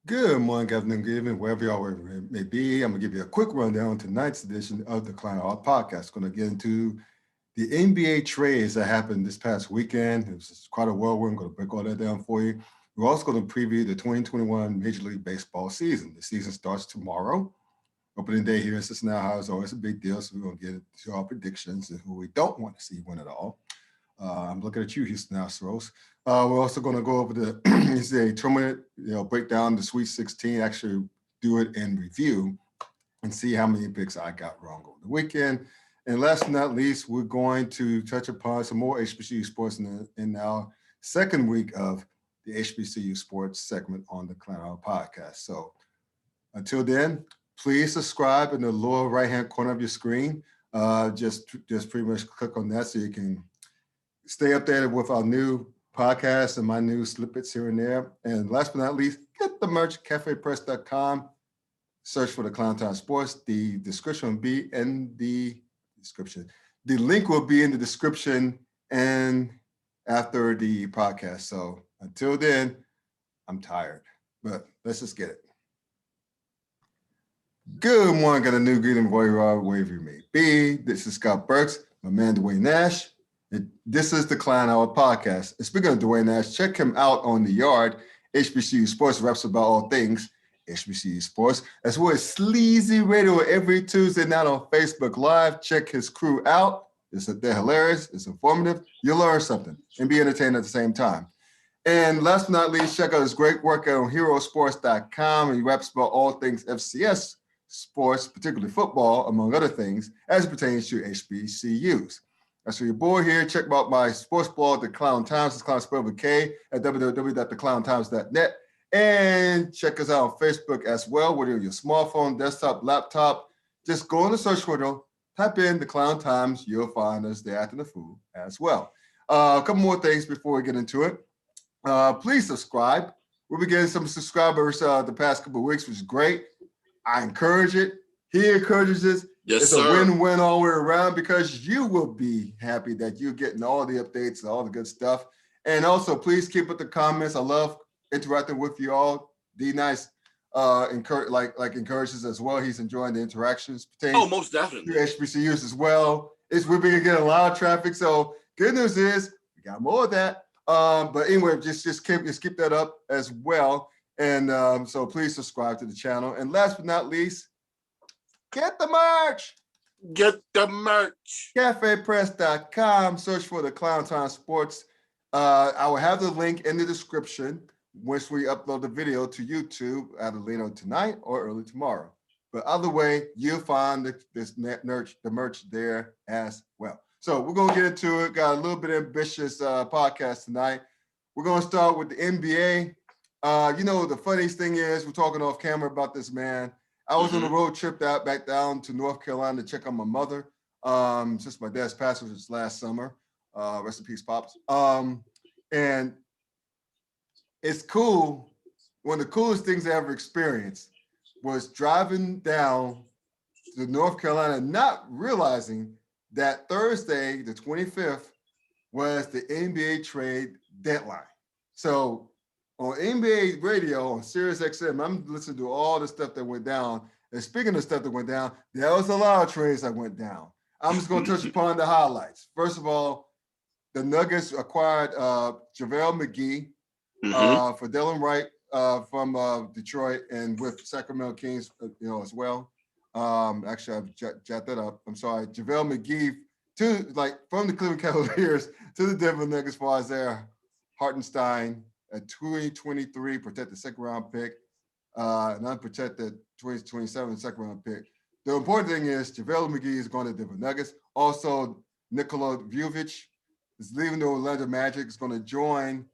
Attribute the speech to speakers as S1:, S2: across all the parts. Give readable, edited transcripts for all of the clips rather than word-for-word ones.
S1: Good morning, Governor. Good evening, wherever may be. I'm going to give you a quick rundown on tonight's edition of the Klown Podcast. Going to get into the NBA trades that happened this past weekend. It was quite a whirlwind. I'm going to break all that down for you. We're also going to preview the 2021 Major League Baseball season. The season starts tomorrow. Opening day here in Cincinnati, Ohio is always a big deal, so we're going to get into our predictions and who we don't want to see win it all. I'm looking at you, Houston Astros. We're also going to go over the NCAA tournament, break down the Sweet 16, actually do it in review and see how many picks I got wrong over the weekend. And last but not least, we're going to touch upon some more HBCU sports in our second week of the HBCU Sports segment on the Klown Podcast. So until then, please subscribe in the lower right-hand corner of your screen. Just pretty much click on that so you can stay updated with our new podcast and my new snippets here and there. And last but not least, get the merch, cafepress.com. Search for the Clown Time Sports. The description will be in the description. The link will be in the description and after the podcast. So until then, I'm tired, but let's just get it. Good morning, got a new greeting where you are, wherever you may be. This is Scott Burks, my man Dwayne Nash. This is the Klown Hour Podcast. And speaking of Dwayne Nash, check him out on the yard. HBCU Sports reps about all things HBCU Sports, as well as Sleazy Radio every Tuesday night on Facebook Live. Check his crew out. They're hilarious. It's informative. You'll learn something and be entertained at the same time. And last but not least, check out his great work on herosports.com. He raps about all things FCS sports, particularly football, among other things, as it pertains to HBCUs. As for your boy here, check out my sports blog, The Klown Times. It's Klown spelled with K at www.theklowntimes.net. And check us out on Facebook as well, whether your smartphone, desktop, laptop. Just go in the search window, type in The Klown Times. You'll find us there acting the fool as well. A couple more things before we get into it. Please subscribe. We'll be getting some subscribers the past couple of weeks, which is great. I encourage it. He encourages it.
S2: Yes,
S1: it's
S2: sir.
S1: a win-win all the way around because you will be happy that you're getting all the updates and all the good stuff. And also, please keep up the comments. I love interacting with you all. D-Nice encourages as well. He's enjoying the interactions.
S2: Oh, most definitely.
S1: To HBCUs as well. We've been getting a lot of traffic. So good news is we got more of that. But anyway, just keep that up as well. And so please subscribe to the channel. And last but not least, get the merch.
S2: Get the merch.
S1: CafePress.com. Search for the Klown Time Sports. I will have the link in the description once we upload the video to YouTube either later tonight or early tomorrow. But either way, you'll find the merch there as well. So we're going to get into it. Got a little bit ambitious podcast tonight. We're going to start with the NBA. The funniest thing is we're talking off camera about this man. I was on a road trip back down to North Carolina to check on my mother. Since my dad's passed, which was last summer. Rest in peace, Pops. And it's cool. One of the coolest things I ever experienced was driving down to North Carolina, not realizing that Thursday, the 25th, was the NBA trade deadline. So on NBA radio, on Sirius XM, I'm listening to all the stuff that went down. And speaking of stuff that went down, there was a lot of trades that went down. I'm just going to touch upon the highlights. First of all, the Nuggets acquired JaVale McGee for Dylan Wright from Detroit and with Sacramento Kings, as well. Actually, I've jotted that up. I'm sorry. JaVale McGee from the Cleveland Cavaliers to the Denver Nuggets for Isaiah Hartenstein, a 2023 protected second-round pick, an unprotected 2027 second-round pick. The important thing is JaVale McGee is going to Denver Nuggets. Also, Nikola Vujovic is leaving the Orlando Magic. Is going to join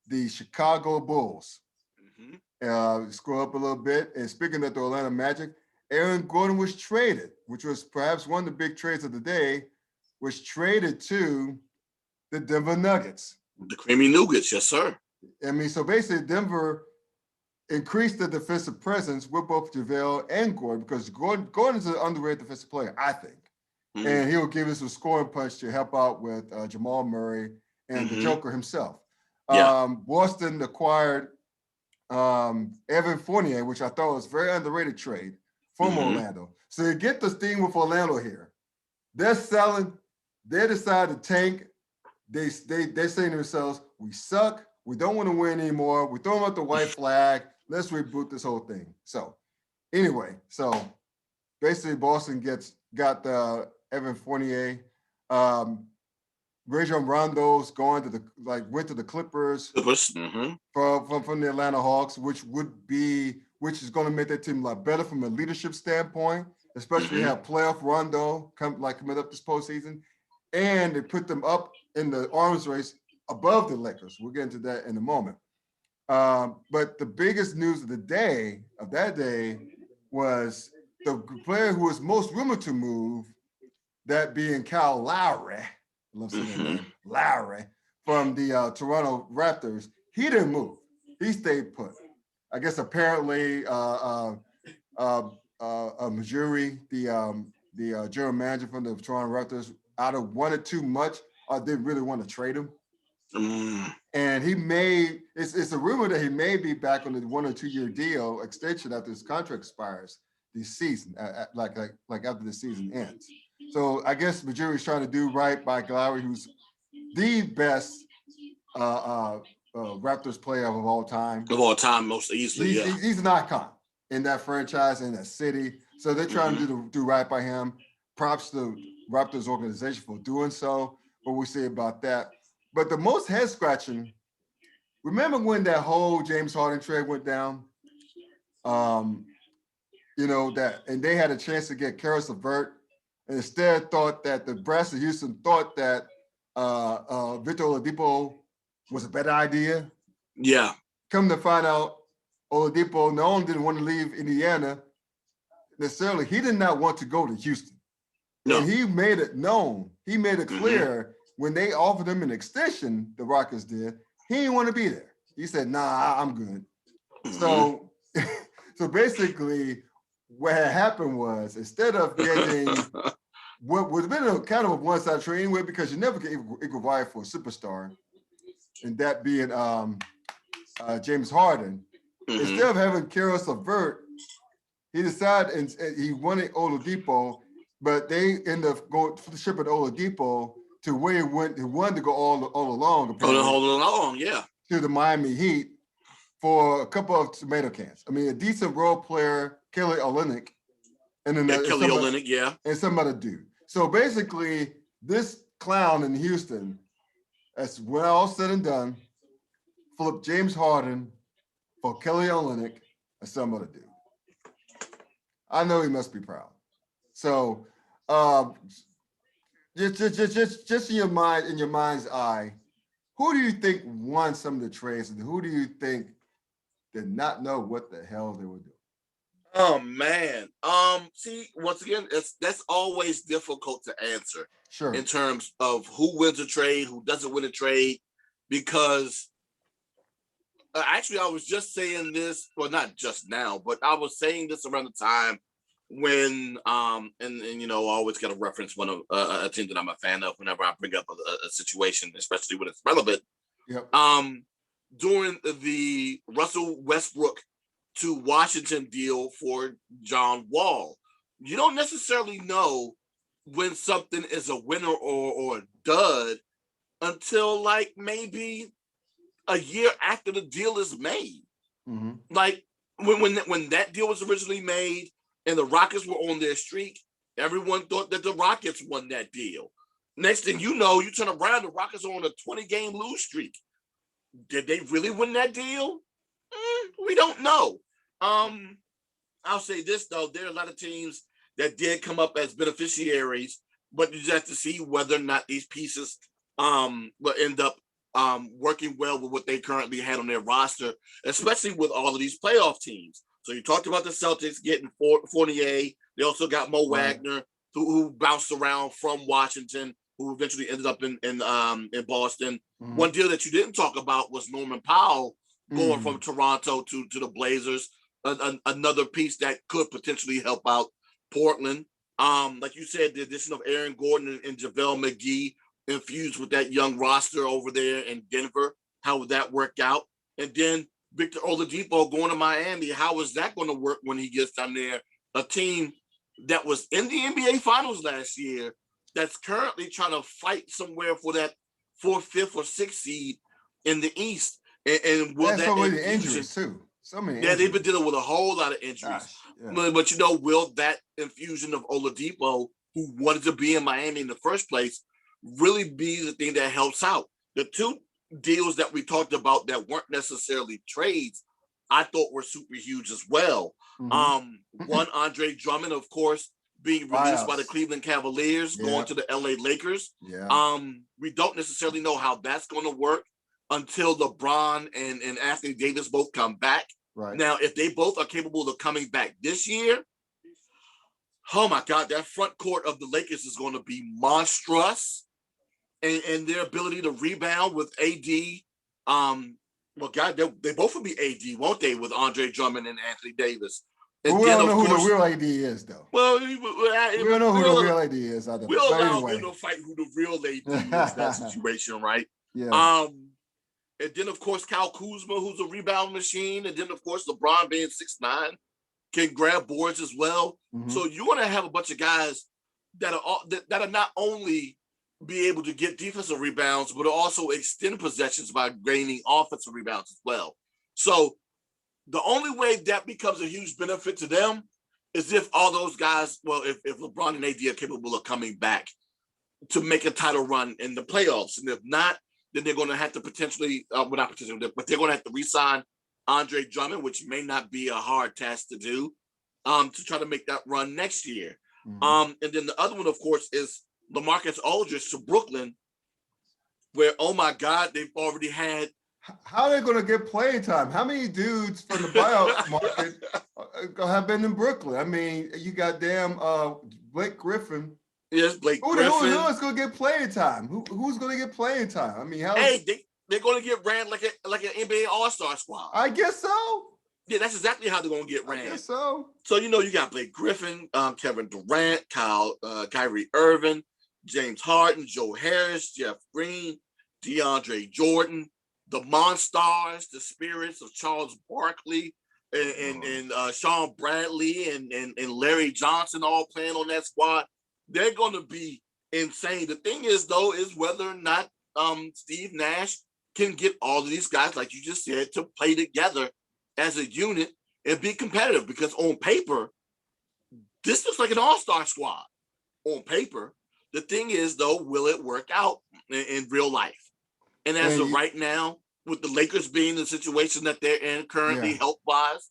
S1: the Chicago Bulls. Scroll up a little bit. And speaking of the Orlando Magic, Aaron Gordon was traded, which was perhaps one of the big trades of the day, was traded to the Denver Nuggets.
S2: The Creamy Nougats, yes, sir.
S1: I mean, so basically Denver increased the defensive presence with both JaVale and Gordon because Gordon's an underrated defensive player, I think. And he'll give us a scoring punch to help out with Jamal Murray and the Joker himself. Boston acquired Evan Fournier, which I thought was very underrated trade from Orlando. So you get this thing with Orlando here. They're selling. They decide to tank. They saying to themselves, we suck. We don't want to win anymore. We're throwing out the white flag. Let's reboot this whole thing. So anyway, so basically Boston got Evan Fournier. Rajon Rondo's going to went to the Clippers from the Atlanta Hawks, which is going to make that team a lot better from a leadership standpoint, especially have playoff Rondo coming up this postseason, and they put them up in the arms race above the Lakers. We'll get into that in a moment. But the biggest news of that day was the player who was most rumored to move, that being Kyle Lowry. I love saying that name, Lowry, from the Toronto Raptors. He didn't move. He stayed put. I guess apparently Majuri, the general manager from the Toronto Raptors, either wanted too much or didn't really want to trade him. And it's a rumor that he may be back on the 1 or 2 year deal extension after his contract expires this season, like after the season ends. So I guess Majuri's trying to do right by Lowry, who's the best Raptors player of all time.
S2: Of all time, most easily,
S1: he's an icon in that franchise, in that city. So they're trying to do right by him. Props to Raptors organization for doing so. What we say about that. But the most head scratching, remember when that whole James Harden trade went down? And they had a chance to get Karis LeVert, and instead thought that the brass of Houston thought that Victor Oladipo was a better idea.
S2: Yeah.
S1: Come to find out, Oladipo not only didn't want to leave Indiana necessarily, he did not want to go to Houston. No. And he made it known. He made it clear when they offered him an extension, the Rockets did, he didn't want to be there. He said, nah, I'm good. So basically what had happened was, instead of getting what would have been a kind of a one-side trade anyway, because you never get equal value for a superstar, and that being James Harden, instead of having Karis LeVert, he decided and he wanted Oladipo, but they ended up going for the shipping Oladipo to where he wanted to go all along. To the Miami Heat for a couple of tomato cans. I mean, a decent role player, Kelly Olynyk, and then and some other dude. So basically, this clown in Houston, as when all said and done, flipped James Harden for Kelly Olynyk and some other dude. I know he must be proud. So just in your mind's eye, who do you think won some of the trades, and who do you think did not know what the hell they were doing?
S2: Oh man. See, once again, that's always difficult to answer.
S1: Sure.
S2: In terms of who wins a trade, who doesn't win a trade, because actually I was just saying this, well, not just now, but I was saying this around the time when and I always got to reference one of a team that I'm a fan of whenever I bring up a situation, especially when it's relevant.
S1: Yep.
S2: During the Russell Westbrook to Washington deal for John Wall, you don't necessarily know when something is a winner or a dud until like maybe a year after the deal is made. Like when that deal was originally made and the Rockets were on their streak, everyone thought that the Rockets won that deal. Next thing you know, you turn around, the Rockets are on a 20-game lose streak. Did they really win that deal? We don't know. I'll say this, though. There are a lot of teams that did come up as beneficiaries, but you just have to see whether or not these pieces will end up working well with what they currently had on their roster, especially with all of these playoff teams. So you talked about the Celtics getting Fournier. They also got Mo Wagner, who bounced around from Washington, who eventually ended up in Boston. One deal that you didn't talk about was Norman Powell going from Toronto to the Blazers. Another piece that could potentially help out Portland. Like you said, the addition of Aaron Gordon and JaVale McGee infused with that young roster over there in Denver. How would that work out? And then Victor Oladipo going to Miami. How is that going to work when he gets down there? A team that was in the NBA Finals last year that's currently trying to fight somewhere for that 4th, 5th, or 6th seed in the East. And will that
S1: so many
S2: infusion,
S1: injuries too. So many.
S2: Yeah,
S1: injuries.
S2: they've been dealing with a whole lot of injuries. But will that infusion of Oladipo, who wanted to be in Miami in the first place, really be the thing that helps out? The two deals that we talked about that weren't necessarily trades, I thought were super huge as well. One, Andre Drummond, of course, being released by the Cleveland Cavaliers, going to the LA Lakers. We don't necessarily know how that's going to work until LeBron and Anthony Davis both come back. Now, if they both are capable of coming back this year, oh my God, that front court of the Lakers is going to be monstrous. And their ability to rebound with AD, well, God, they both will be AD, won't they, with Andre Drummond and Anthony Davis? And
S1: we don't know who the real AD is, though.
S2: Well,
S1: we don't know who the real AD is.
S2: We'll allow them to fight who the real AD is in that situation, right? And then, of course, Kyle Kuzma, who's a rebound machine. And then, of course, LeBron being 6'9", can grab boards as well. So you want to have a bunch of guys that are not only be able to get defensive rebounds, but also extend possessions by gaining offensive rebounds as well. So the only way that becomes a huge benefit to them is if all those guys, well, if LeBron and AD are capable of coming back to make a title run in the playoffs. And if not, then they're going to have to potentially, but they're going to have to re-sign Andre Drummond, which may not be a hard task to do, to try to make that run next year. And then the other one, of course, is Lamarcus Aldridge to Brooklyn, where, oh my God, they've already had.
S1: How are they going to get playing time? How many dudes from the buyout market have been in Brooklyn? I mean, you got Blake Griffin.
S2: Yes, Blake Griffin.
S1: Who is going to get playing time? Who's going to get playing time? I mean,
S2: they're going to get ran like an NBA All-Star squad.
S1: I guess so.
S2: Yeah, that's exactly how they're going to get ran.
S1: I guess so.
S2: So, you got Blake Griffin, Kevin Durant, Kyrie Irving, James Harden, Joe Harris, Jeff Green, DeAndre Jordan, the Monstars, the spirits of Charles Barkley and Sean Bradley and Larry Johnson all playing on that squad. They're going to be insane. The thing is, though, is whether or not Steve Nash can get all of these guys, like you just said, to play together as a unit and be competitive. Because on paper, this looks like an all-star squad on paper. The thing is, though, will it work out in real life? And as of right now, with the Lakers being the situation that they're in currently health-wise,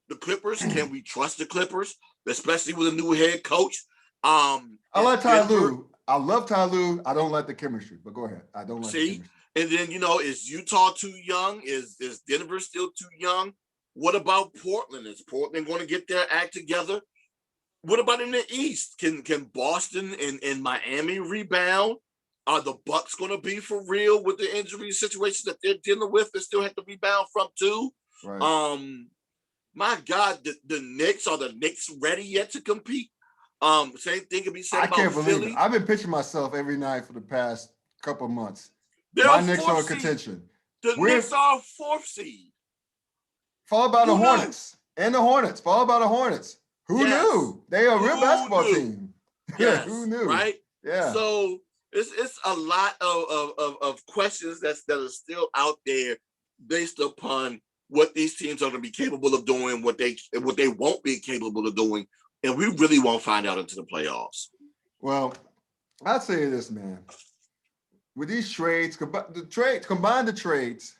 S2: the Clippers, can we trust the Clippers, especially with a new head coach?
S1: I like Ty Lue. I love Ty Lue. I don't like the chemistry, but go ahead. I don't like the chemistry.
S2: And then, is Utah too young? Is Denver still too young? What about Portland? Is Portland going to get their act together? What about in the East? Can Boston and Miami rebound? Are the Bucks going to be for real with the injury situation that they're dealing with? They still have to rebound from too. Right. My God, the Knicks, are the Knicks ready yet to compete? Same thing can be said about Philly. I can't believe it.
S1: I've been pitching myself every night for the past couple of months. My Knicks are in contention.
S2: The Knicks are 4th seed.
S1: Followed by the Hornets. And the Hornets. Followed by the Hornets. Who knew? They are a real basketball team.
S2: Yes.
S1: Who knew?
S2: Right?
S1: Yeah.
S2: So it's a lot of questions that are still out there based upon what these teams are going to be capable of doing, what they won't be capable of doing, and we really won't find out until the playoffs.
S1: Well, I'll say this, man. With these trades, combine the trades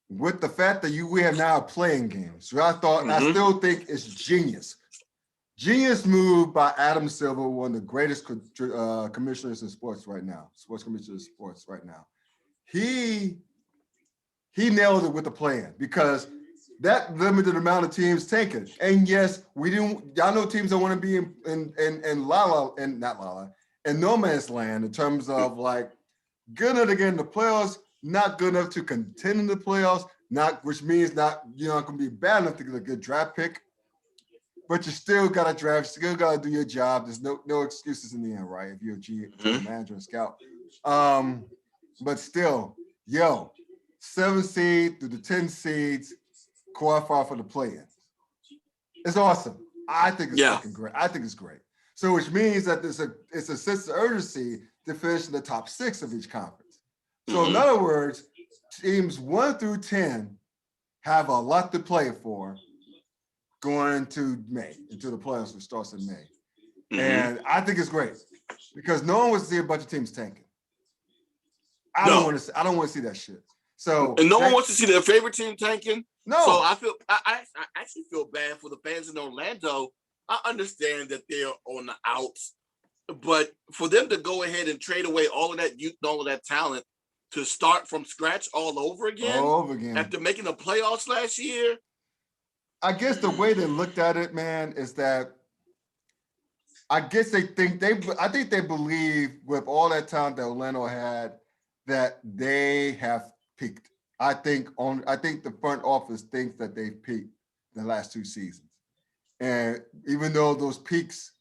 S1: with the fact that we have now playing games. So I still think it's genius. Genius move by Adam Silver, one of the greatest commissioners in sports right now. Sports commissioners in sports right now. He nailed it with the plan because that limited amount of teams taken. And yes, y'all know teams that want to be in no man's land in terms of like good enough to get in the playoffs, not good enough to contend in the playoffs, which means not going to be bad enough to get a good draft pick. But you still got to draft, still got to do your job. There's no excuses in the end, right? If you're a GM manager and scout. But still, 7 seed through the 10 seeds qualify for the play-in. It's awesome. I think it's fucking great. I think it's great. So which means that it's a sense of urgency to finish in the top 6 of each conference. So in other words, teams 1 through 10 have a lot to play for going into May, into the playoffs, which starts in May. And I think it's great because no one wants to see a bunch of teams tanking. I don't want to see that shit. So
S2: and no one wants to see their favorite team tanking.
S1: No.
S2: So I actually feel bad for the fans in Orlando. I understand that they're on the outs, but for them to go ahead and trade away all of that youth and all of that talent to start from scratch all over again after making the playoffs last year.
S1: I guess the way they looked at it, man, is that I guess I think they believe with all that talent that Orlando had that they have peaked. I think the front office thinks that they've peaked the last 2 seasons. And even though those peaks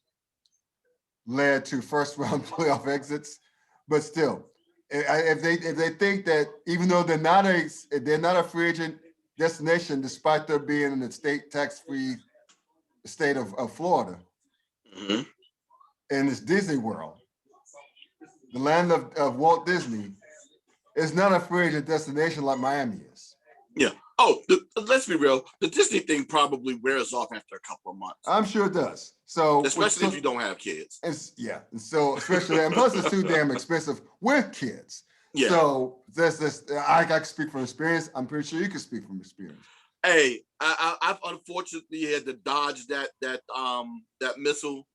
S1: led to first round playoff exits, but still, if they think that even though they're not a free agent destination, despite their being in the state tax-free state of Florida, in this Disney World, the land of Walt Disney, is not a free agent destination like Miami is.
S2: Yeah. Oh, let's be real. The Disney thing probably wears off after a couple of months.
S1: I'm sure it does. So,
S2: especially if you don't have kids.
S1: So especially, and plus it's too damn expensive with kids.
S2: Yeah.
S1: So I can speak from experience. I'm pretty sure you can speak from experience.
S2: Hey, I've unfortunately had to dodge that missile.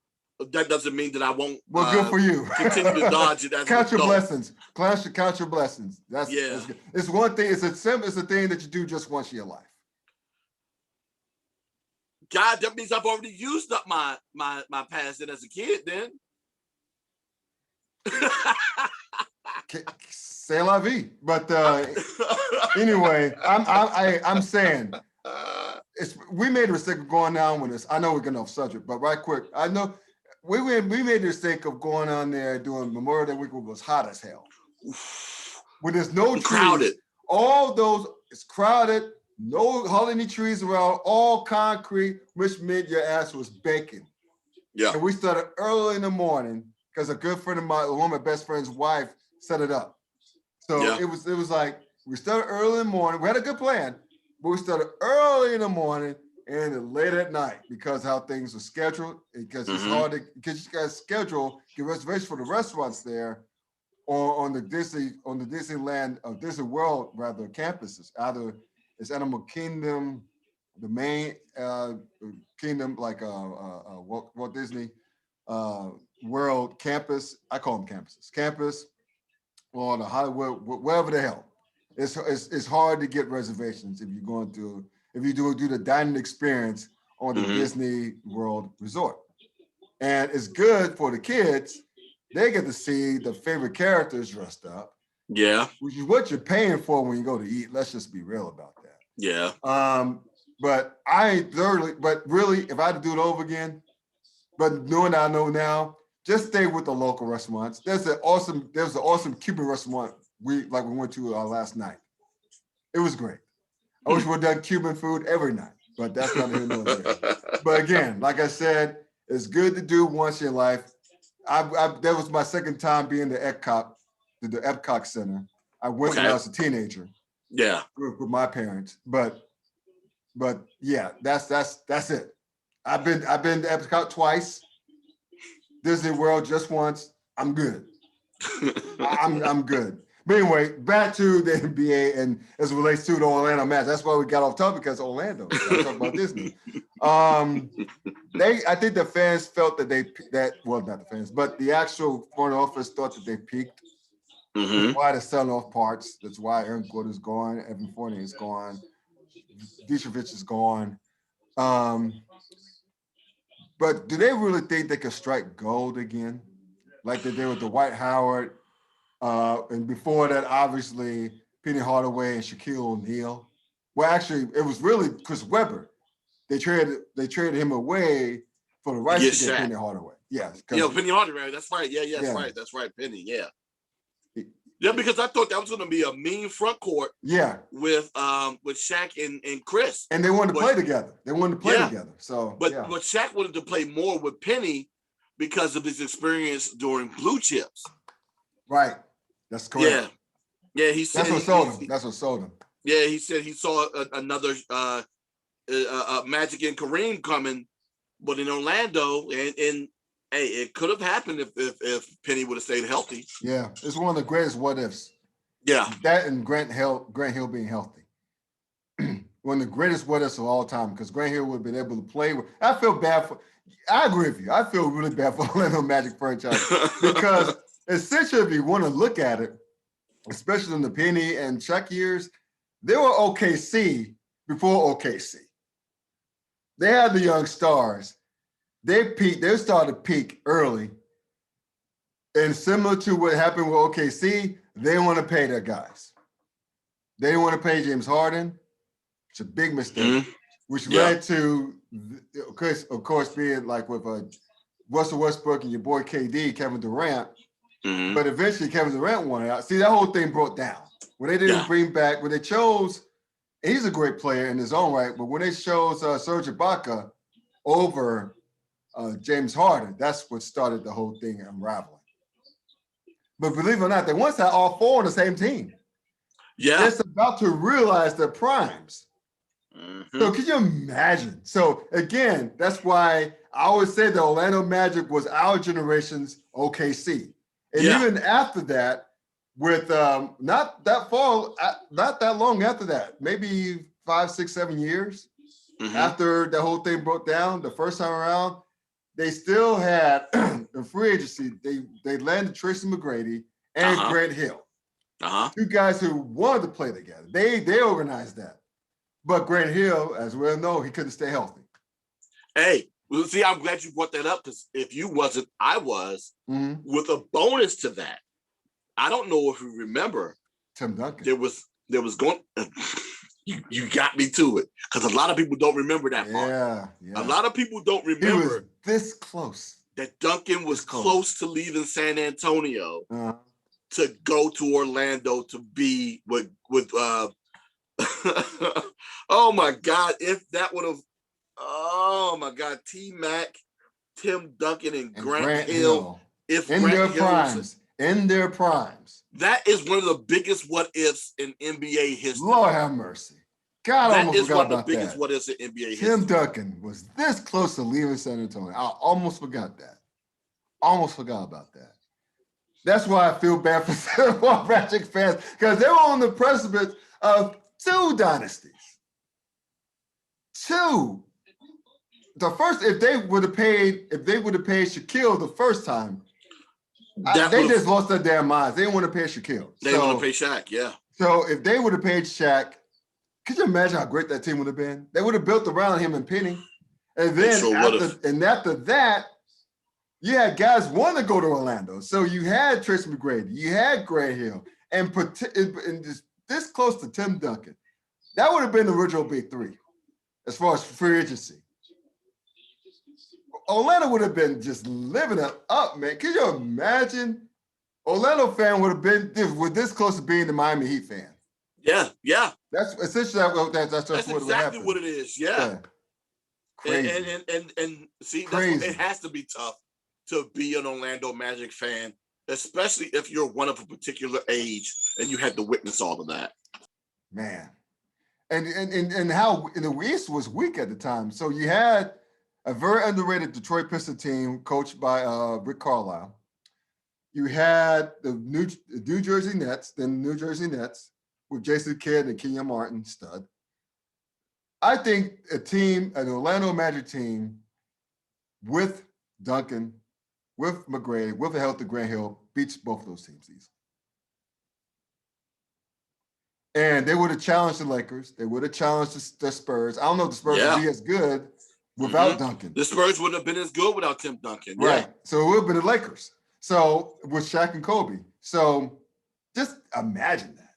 S2: That doesn't mean that I won't.
S1: Well, good for you.
S2: Continue to dodge it.
S1: Count your blessings. Clown should count your blessings. That's good. It's one thing. It's a thing that you do just once in your life.
S2: God, that means I've already used up my past as a kid. Then.
S1: C'est la vie. But anyway, I'm saying. We made a mistake of going down with this. I know we're getting off subject, but right quick, I know we made the mistake of going on there doing Memorial Day weekend was hot as hell. When there's no trees,
S2: crowded.
S1: All those it's crowded, no hardly any trees around, all concrete, which meant your ass was baking.
S2: Yeah.
S1: And we started early in the morning because a good friend of mine, one of my best friend's wife, set it up. So it was like we started early in the morning. We had a good plan. But we started early in the morning and late at night because how things are scheduled. Because it's hard because you guys get reservations for the restaurants there, or on the Disneyland or Disney World rather campuses. Either it's Animal Kingdom, the main kingdom like Walt Disney World campus. I call them campuses. Campus, or the Hollywood, whatever the hell. It's hard to get reservations if you do the dining experience on the Disney World Resort. And it's good for the kids. They get to see the favorite characters dressed up.
S2: Yeah.
S1: Which is what you're paying for when you go to eat. Let's just be real about that.
S2: Yeah.
S1: But really, if I had to do it over again, but knowing that I know now, just stay with the local restaurants. There's an awesome Cuban restaurant we went to last night. It was great. I wish we'd done Cuban food every night, but that's not here nor there. But again, like I said, it's good to do once in your life. That was my second time being the Epcot Center. I went when I was a teenager.
S2: Yeah,
S1: with my parents. But yeah, that's it. I've been to Epcot twice. Disney World just once. I'm good. I'm good. But anyway, back to the NBA and as it relates to the Orlando match. That's why we got off topic because Orlando. We're talking about Disney. I think the fans felt that not the fans, but the actual front office thought that they peaked. That's why they're selling off parts. That's why Aaron Gordon's gone, Evan Fournier is gone, Dietrich is gone. But do they really think they could strike gold again? Like they did with the Dwight Howard, and before that, obviously, Penny Hardaway and Shaquille O'Neal. Well, actually, it was really Chris Webber. They traded him away for the rights to get Penny Hardaway. Yes.
S2: Penny Hardaway. That's right. Yeah, that's right. That's right, Penny. Yeah. Yeah, because I thought that was going to be a mean front court.
S1: Yeah,
S2: with Shaq and Chris.
S1: And they wanted to play together. They wanted to play together. So,
S2: but Shaq wanted to play more with Penny because of his experience during Blue Chips.
S1: Right. That's correct.
S2: Yeah. He said
S1: that's what sold him. That's what sold him.
S2: Yeah, he said he saw another Magic and Kareem coming, but in Orlando, and hey, it could have happened if Penny would have stayed healthy.
S1: Yeah, it's one of the greatest what ifs.
S2: Yeah,
S1: that and Grant Hill being healthy. One of the greatest what ifs of all time, because Grant Hill would have been able to play. I feel bad for. I agree with you. I feel really bad for Orlando Magic franchise because essentially, if you want to look at it, especially in the Penny and Shaq years, they were OKC before OKC. They had the young stars. They peaked. They started to peak early, and similar to what happened with OKC, they want to pay their guys. They didn't want to pay James Harden. It's a big mistake, which led to, of course, being like with Russell Westbrook and your boy KD, Kevin Durant. But eventually, Kevin Durant wanted out. See, that whole thing broke down when they didn't bring back. When they chose, he's a great player in his own right, but when they chose Serge Ibaka over James Harden, that's what started the whole thing unraveling. But believe it or not, they once had all four on the same team.
S2: Yeah.
S1: They're just about to realize their primes. So can you imagine? So again, that's why I always say the Orlando Magic was our generation's OKC. And even after that, with not that long after that, maybe 5, 6, 7 years after the whole thing broke down the first time around, they still had the free agency. They landed Tracy McGrady and Grant Hill, two guys who wanted to play together. They organized that, but Grant Hill, as we all know, he couldn't stay healthy.
S2: Hey, well, see, I'm glad you brought that up because if you wasn't, I was. With a bonus to that, I don't know if you remember,
S1: Tim Duncan.
S2: There was going. You got me to it because a lot of people don't remember that part.
S1: Yeah.
S2: A lot of people don't remember.
S1: He was this close.
S2: That Duncan was close to leaving San Antonio to go to Orlando to be with oh my God, if that would have, oh my God, T-Mac, Tim Duncan, and Grant Hill. If
S1: in their primes.
S2: That is one of the biggest what ifs in NBA history.
S1: Lord have mercy. God, I almost forgot about that. That is one of the biggest
S2: what ifs in NBA history.
S1: Tim Duncan was this close to leaving San Antonio. I almost forgot that. Almost forgot about that. That's why I feel bad for Magic fans, because they were on the precipice of 2 dynasties. 2. The first, if they would have paid Shaquille the first time, they just lost their damn minds. They didn't want to pay Shaquille.
S2: They want to pay Shaq, yeah.
S1: So if they would have paid Shaq, could you imagine how great that team would have been? They would have built around him and Penny. And then after that, you had guys want to go to Orlando. So you had Tracy McGrady, you had Grant Hill, and just this close to Tim Duncan. That would have been the original big 3 as far as free agency. Orlando would have been just living it up, man. Can you imagine? Orlando fan would have been this close to being the Miami Heat fan.
S2: Yeah.
S1: That's essentially that's
S2: exactly what it is. Yeah.
S1: Crazy.
S2: And see, it has to be tough to be an Orlando Magic fan, especially if you're one of a particular age and you had to witness all of that.
S1: Man, and how in the East was weak at the time. So you had a very underrated Detroit Pistons team coached by Rick Carlisle. You had the New Jersey Nets with Jason Kidd and Kenyon Martin, stud. I think an Orlando Magic team with Duncan, with McGrady, with a healthy Grant Hill, beats both of those teams easily. And they would have challenged the Lakers. They would have challenged the Spurs. I don't know if the Spurs would be as good without Duncan.
S2: The Spurs wouldn't have been as good without Tim Duncan.
S1: Right. So it would have been the Lakers. So with Shaq and Kobe. So just imagine that.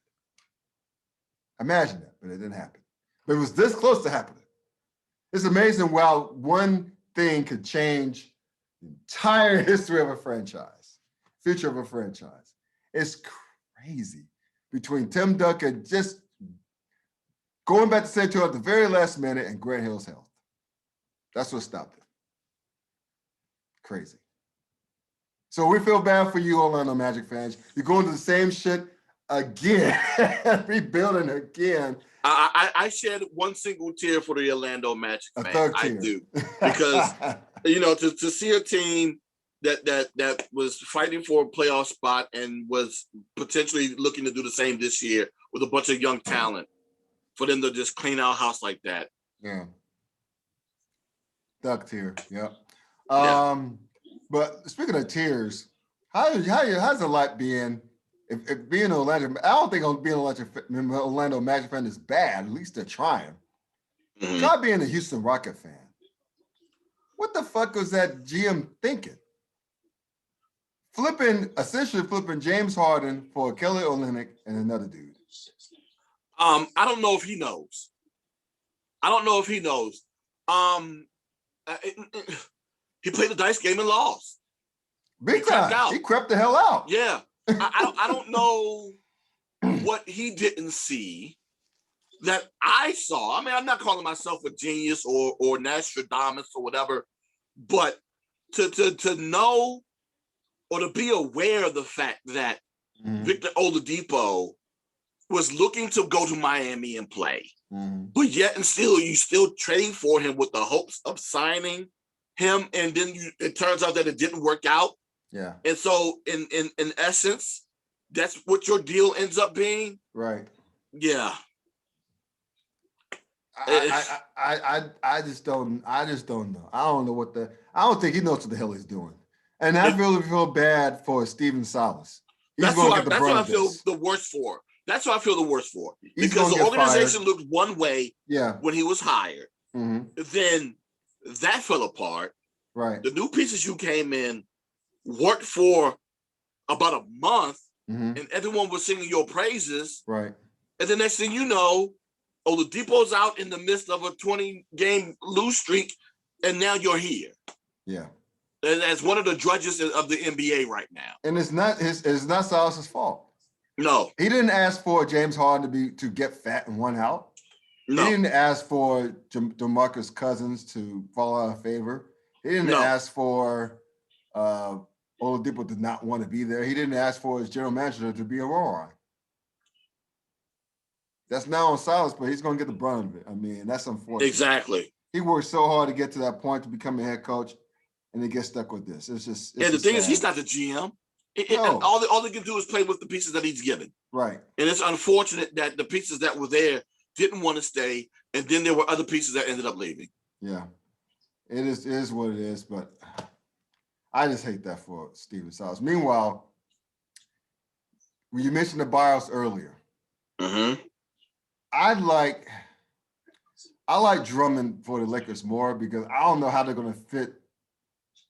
S1: Imagine that, but it didn't happen. But it was this close to happening. It's amazing how one thing could change the entire history of a franchise, future of a franchise. It's crazy. Between Tim Duncan just going back to San Antonio at the very last minute and Grant Hill's health. That's what stopped it. Crazy. So we feel bad for you, Orlando Magic fans. You're going through the same shit again, rebuilding again.
S2: I shed one single tear for the Orlando Magic
S1: A
S2: fans.
S1: third
S2: I
S1: tear.
S2: do. Because, to see a team that was fighting for a playoff spot and was potentially looking to do the same this year with a bunch of young talent, for them to just clean out house like that.
S1: Yeah. Third tear. Yep.
S2: Yeah.
S1: But speaking of tears, how's it like being if being an Orlando? I don't think being an Orlando Magic fan is bad. At least they're trying.
S2: Mm-hmm.
S1: Try being a Houston Rocket fan. What the fuck was that GM thinking? Essentially flipping James Harden for Kelly Olynyk and another dude.
S2: I don't know if he knows. He played the dice game and lost.
S1: Big time. He crept the hell out.
S2: Yeah. I don't know what he didn't see that I saw. I mean, I'm not calling myself a genius or Nostradamus or whatever, but to know or to be aware of the fact that Victor Oladipo was looking to go to Miami and play, but yet and still you still trading for him with the hopes of signing him, and then it turns out that it didn't work out.
S1: Yeah.
S2: And so in essence, that's what your deal ends up being.
S1: Right.
S2: Yeah.
S1: I just don't know. I don't know I don't think he knows what the hell he's doing. And I really feel bad for Steven Silas.
S2: That's what I feel the worst for. That's what I feel the worst for. Because the organization looked one way when he was hired. Then that fell apart.
S1: Right.
S2: The new pieces you came in worked for about a month, and everyone was singing your praises.
S1: Right.
S2: And the next thing you know, Oladipo's out in the midst of a 20-game lose streak, and now you're here.
S1: Yeah.
S2: As one of the drudges of the NBA right now. And
S1: it's not Silas's fault.
S2: No.
S1: He didn't ask for James Harden to get fat and one out. No. He didn't ask for DeMarcus Cousins to fall out of favor. He didn't ask for Oladipo to not want to be there. He didn't ask for his general manager to be a roar. That's now on Silas, but he's going to get the brunt of it. I mean, that's unfortunate.
S2: Exactly.
S1: He worked so hard to get to that point to become a head coach, and he gets stuck with this. It's just.
S2: And the thing is, he's not the GM. No. All they can do is play with the pieces that he's given.
S1: Right.
S2: And it's unfortunate that the pieces that were there didn't want to stay, and then there were other pieces that ended up leaving.
S1: Yeah. It is what it is, but I just hate that for Steven Silas. Meanwhile, when you mentioned the buyouts earlier, I like Drummond for the Lakers more because I don't know how they're going to fit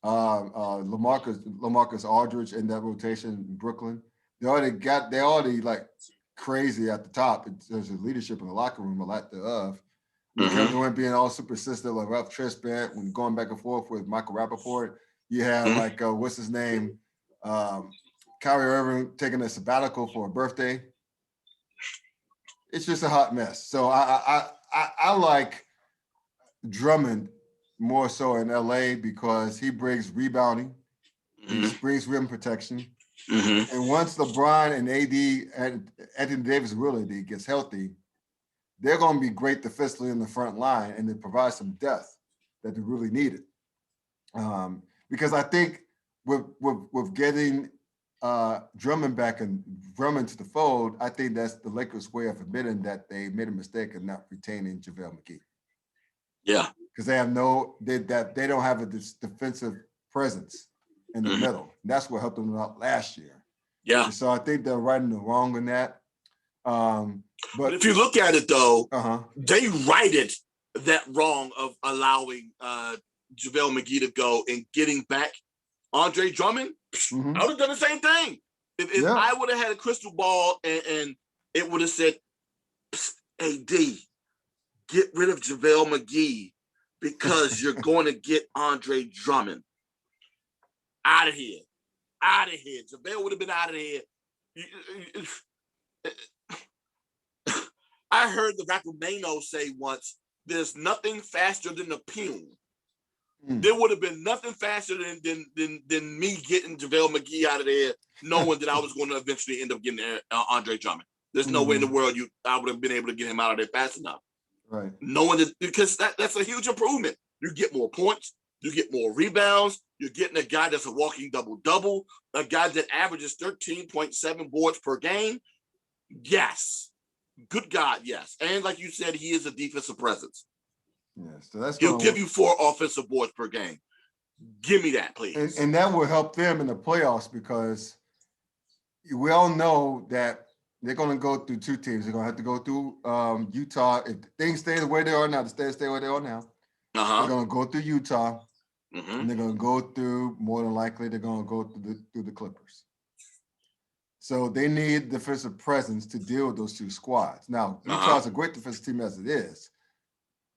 S1: Lamarcus Aldridge in that rotation in Brooklyn. They already like crazy at the top in terms of leadership in the locker room, a lot thereof. Kevin Durant being all super assistant, like Ralph Tresvant, when going back and forth with Michael Rappaport. You have what's his name? Kyrie Irving taking a sabbatical for a birthday. It's just a hot mess. So I like Drummond more so in LA because he brings rebounding, he brings rim protection. And once LeBron and AD and Anthony Davis really gets healthy, they're going to be great defensively in the front line and they provide some depth that they really needed. Because I think with getting Drummond back and Drummond to the fold, I think that's the Lakers' way of admitting that they made a mistake in not retaining JaVale McGee.
S2: Yeah,
S1: because they don't have a defensive presence in the middle. That's what helped them out last year.
S2: Yeah.
S1: And so I think they're right in the wrong in that.
S2: But if you look at it though, they righted that wrong of allowing JaVale McGee to go and getting back Andre Drummond. I would have done the same thing. If I would have had a crystal ball and it would have said, AD, get rid of JaVale McGee because you're going to get Andre Drummond. Out of here. JaVale would have been out of here I heard the rapper Mano say once, "There's nothing faster than a Pune." There would have been nothing faster than me getting JaVale McGee out of there, knowing that I was going to eventually end up getting Andre Drummond. There's no way in the world I would have been able to get him out of there fast enough.
S1: Right.
S2: Knowing that, because that's a huge improvement. You get more points, you get more rebounds, you're getting a guy that's a walking double-double, a guy that averages 13.7 boards per game. Yes. Good God, yes. And like you said, he is a defensive presence.
S1: Yeah, so
S2: He'll give you 4 offensive boards per game. Give me that, please.
S1: And that will help them in the playoffs because we all know that they're going to go through 2 teams. They're going to have to go through Utah. If things stay the way they are now, stay where they are now. They're going to go through Utah, and they're going to go through, more than likely, they're going to go through the Clippers. So they need defensive presence to deal with those 2 squads. Now, Utah's a great defensive team as it is.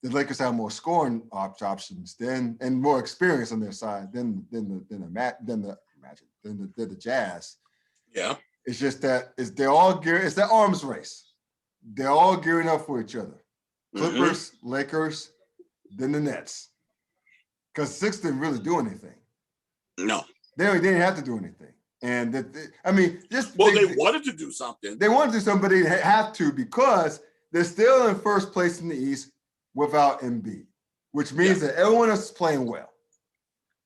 S1: The Lakers have more scoring options and more experience on their side than the Jazz.
S2: Yeah,
S1: it's just that it's that arms race. They're all gearing up for each other. Clippers, Lakers, then the Nets. Because Six didn't really do anything.
S2: No,
S1: they didn't have to do anything. And they
S2: wanted to do something.
S1: They wanted to do something, but they have to because they're still in first place in the East without Embiid, which means that everyone else is playing well.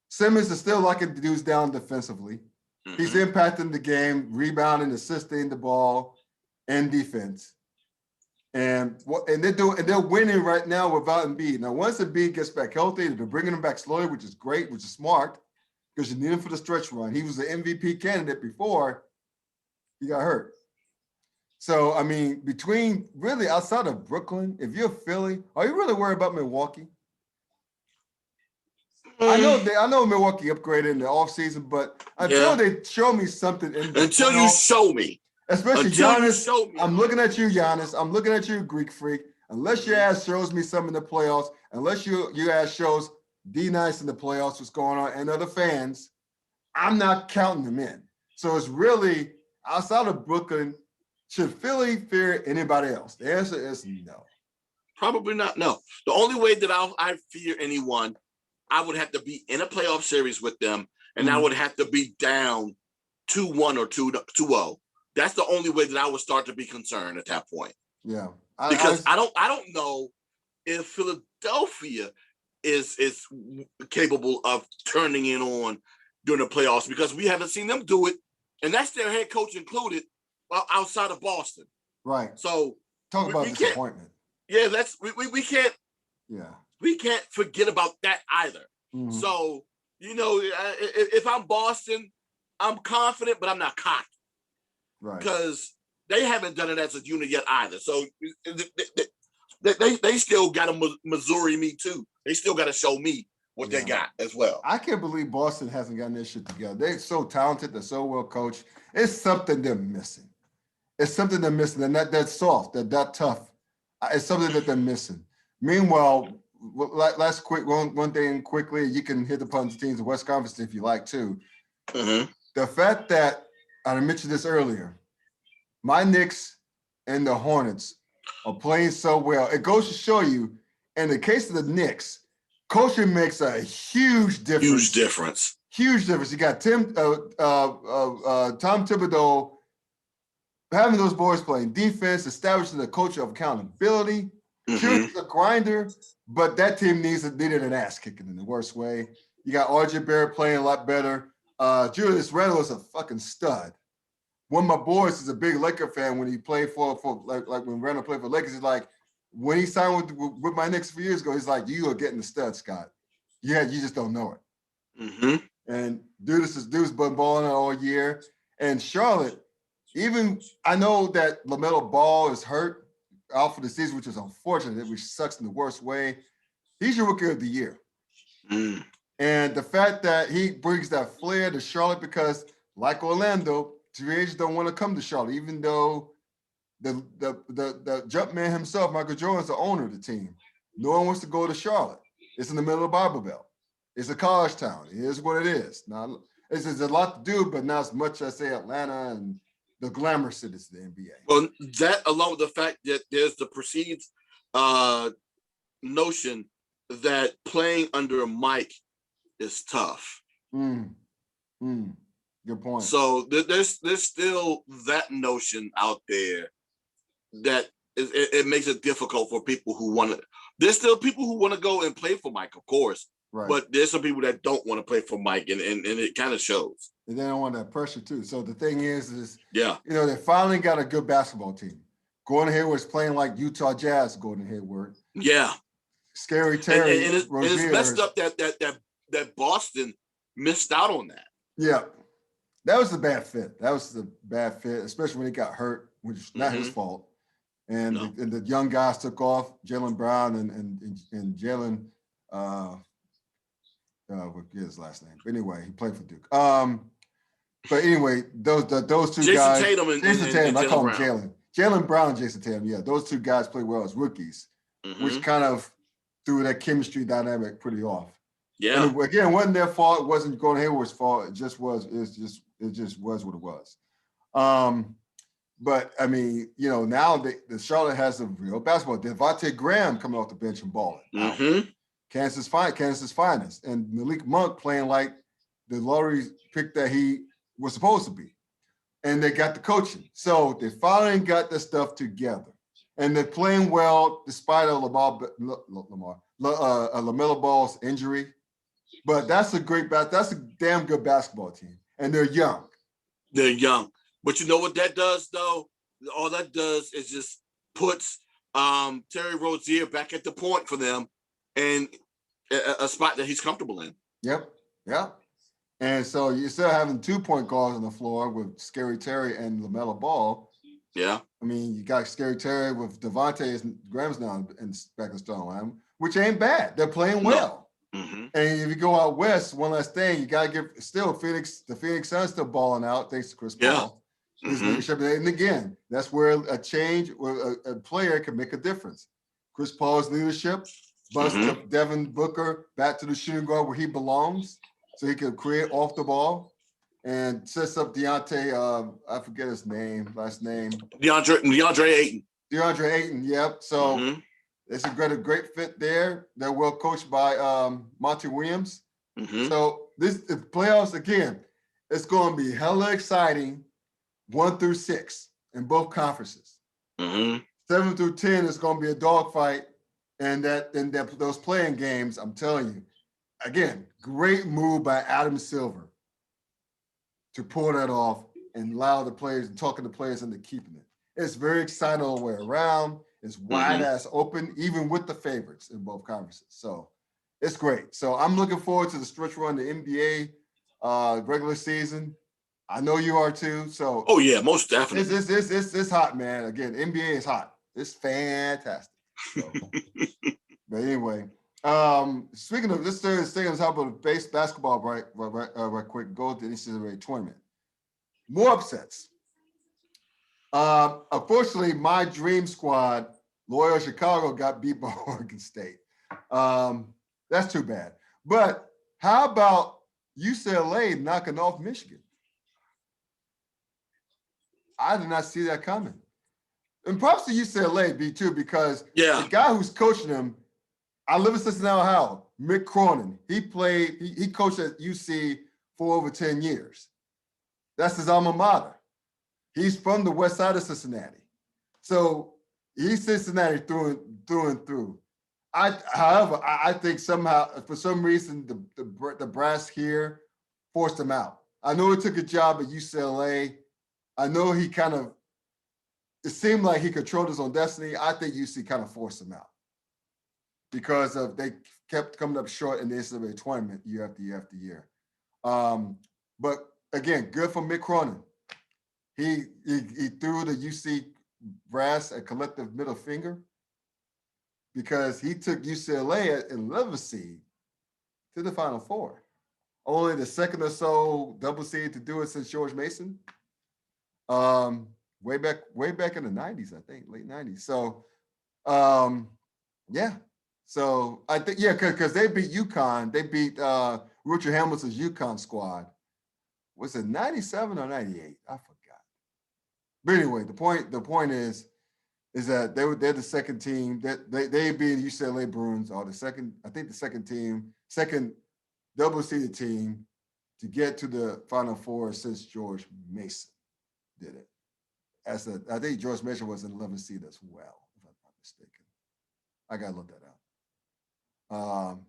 S1: Simmons is still locking the dudes down defensively. He's impacting the game, rebounding, assisting the ball, and defense. And they're winning right now without Embiid. Now, once Embiid gets back healthy, they're bringing him back slowly, which is great, which is smart, because you need him for the stretch run. He was the MVP candidate before he got hurt. So, I mean, between really outside of Brooklyn, if you're Philly, are you really worried about Milwaukee? I know Milwaukee upgraded in the offseason, but until they show me something
S2: until you show me.
S1: Especially Giannis. I'm looking at you, Giannis. I'm looking at you, Greek freak. Unless your ass shows me something in the playoffs, unless your ass shows D-Nice in the playoffs, what's going on, and other fans, I'm not counting them in. So it's really outside of Brooklyn. Should Philly fear anybody else? The answer is no.
S2: Probably not. No. The only way that I fear anyone, I would have to be in a playoff series with them, and I would have to be down 2-1 or 2-0. That's the only way that I would start to be concerned at that point.
S1: Yeah.
S2: Because I don't know if Philadelphia is capable of turning it on during the playoffs, because we haven't seen them do it, and that's their head coach included, outside of Boston.
S1: Right.
S2: So
S1: talk about disappointment.
S2: Yeah, we can't.
S1: Yeah.
S2: We can't forget about that either. So, if I'm Boston, I'm confident, but I'm not cocky.
S1: Right.
S2: Because they haven't done it as a unit yet either. So they still got to Missouri me too. They still got to show me what they got as well.
S1: I can't believe Boston hasn't gotten this shit together. They're so talented. They're so well coached. It's something they're missing. It's something they're missing. They're not that soft. They're that tough. It's something that they're missing. Meanwhile, last one thing quickly, you can hit upon the teams in the West Conference if you like too. The fact that, I mentioned this earlier, my Knicks and the Hornets are playing so well. It goes to show you, in the case of the Knicks, coaching makes a huge difference. Huge difference. You got Tom Thibodeau having those boys playing defense, establishing the culture of accountability. Sure, he's a grinder, but that team needed an ass kicking in the worst way. You got RJ Barrett playing a lot better. Julius Randle is a fucking stud. One of my boys is a big Laker fan. When he played for like when Randle played for Lakers, he's like, when he signed with my Knicks a few years ago, he's like, you are getting the stud, Scott. Yeah, you just don't know it. And dude's been balling all year. And Charlotte, even I know that LaMelo Ball is hurt out for the season, which is unfortunate, which sucks in the worst way. He's your rookie of the year. And the fact that he brings that flair to Charlotte, because like Orlando, free agents don't want to come to Charlotte, even though the jump man himself, Michael Jordan, is the owner of the team. No one wants to go to Charlotte. It's in the middle of the Bible Belt. It's a college town. It is what it is. Now, there's a lot to do, but not as much as, say, Atlanta and the glamour cities of the NBA.
S2: Well, that along with the fact that there's the perceived notion that playing under Mike is tough.
S1: Good point.
S2: So there's still that notion out there that it makes it difficult for people who want to. There's still people who want to go and play for Mike, of course,
S1: right.
S2: But there's some people that don't want to play for Mike, and it kind of shows.
S1: And they don't want that pressure too. So the thing is
S2: yeah,
S1: they finally got a good basketball team. Gordon Hayward's playing like Utah Jazz. Gordon Hayward.
S2: Yeah.
S1: Scary Terry.
S2: And it's messed up that Boston missed out on that.
S1: Yeah. That was the bad fit. Especially when he got hurt, which is not his fault. And, and the young guys took off, Jaylen Brown and Jalen, what his last name? But anyway, he played for Duke. But anyway, those two
S2: Jason
S1: guys.
S2: Tatum and
S1: I call him
S2: Jaylen.
S1: Jalen. Jaylen Brown and Jason Tatum. Yeah, those two guys played well as rookies, which kind of threw that chemistry dynamic pretty off.
S2: Yeah.
S1: And again, it wasn't their fault. It wasn't Gordon Hayward's fault. It just was what it was. But I mean, now the Charlotte has a real basketball. Devontae Graham coming off the bench and balling. Kansas finest, and Malik Monk playing like the lottery pick that he was supposed to be. And they got the coaching. So they finally got this stuff together. And they're playing well despite LaMelo Ball's injury. But that's a damn good basketball team. And they're young.
S2: They're young. But you know what that does, though? All that does is just puts Terry Rozier back at the point for them and a spot that he's comfortable in.
S1: Yep. And so you're still having 2 point guards on the floor with Scary Terry and LaMelo Ball.
S2: Yeah.
S1: I mean, you got Scary Terry with Devontae Graham's now in back in the starting line, which ain't bad. They're playing well. And if you go out west, one last thing, you got to give still the Phoenix Suns still balling out thanks to Chris Paul. And again, that's where a change, where a player can make a difference. Chris Paul's leadership busts up Devin Booker back to the shooting guard where he belongs, so he can create off the ball, and sets up Deontay. I forget his last name.
S2: DeAndre Ayton.
S1: DeAndre Ayton. Yep. So it's a great fit there. They're well coached by Monty Williams. So the playoffs again, it's going to be hella exciting. 1 through 6 in both conferences. 7 through 10 is going to be a dogfight, and those playing games. I'm telling you, again, great move by Adam Silver to pull that off and allow the players, talking to players into keeping it. It's very exciting all the way around. It's wide ass open, even with the favorites in both conferences. So it's great. So I'm looking forward to the stretch run, the NBA regular season. I know you are too. So
S2: yeah, most definitely.
S1: It's hot, man. Again, NBA is hot. It's fantastic. So, but anyway, speaking of this, staying on top of the base basketball, right quick. Go to the NCAA tournament. More upsets. Unfortunately, my dream squad, Loyola Chicago, got beat by Oregon State. That's too bad. But how about UCLA knocking off Michigan? I did not see that coming. And props to UCLA, B2, because the guy who's coaching them, I live in Cincinnati, Ohio, Mick Cronin. He coached at UC for over 10 years. That's his alma mater. He's from the west side of Cincinnati. So he's Cincinnati through and through. However, I think somehow, for some reason, the brass here forced him out. I know he took a job at UCLA. I know it seemed like he controlled his own destiny. I think UC kind of forced him out because they kept coming up short in the NCAA tournament year after year after year. But again, good for Mick Cronin. He threw the UC brass a collective middle finger because he took UCLA at 11th seed to the Final Four. Only the second or so double seed to do it since George Mason. Way back in the 90s, I think, late 90s. So, yeah. So I think, because they beat UConn. They beat Richard Hamilton's UConn squad. Was it 97 or 98? I forgot. But anyway, the point is that they're the second team that they being UCLA Bruins are the second double seeded team to get to the Final Four since George Mason did it. I think George Mason was an 11th seed as well, if I'm not mistaken. I gotta look that up.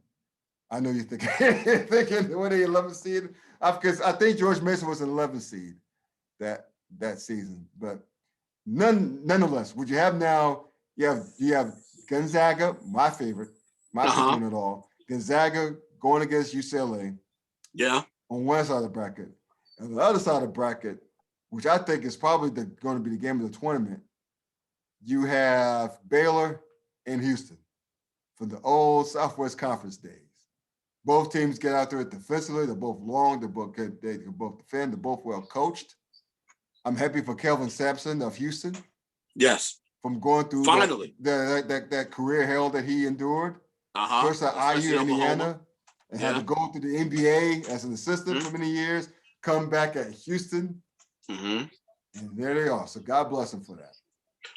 S1: I know you're thinking when they 11th seed, because I think George Mason was an 11th seed that season. But nonetheless, what you have now, you have Gonzaga, my favorite one at all. Gonzaga going against UCLA.
S2: Yeah.
S1: On one side of the bracket. And the other side of the bracket, which I think is probably going to be the game of the tournament, you have Baylor and Houston from the old Southwest Conference days. Both teams get out there defensively. They're both long. They can both defend. They're both well coached. I'm happy for Kelvin Sampson of Houston.
S2: Yes.
S1: From going through
S2: finally
S1: that career hell that he endured. First at IU, Indiana, and had to go through the NBA as an assistant for many years. Come back at Houston, and there they are. So God bless him for that.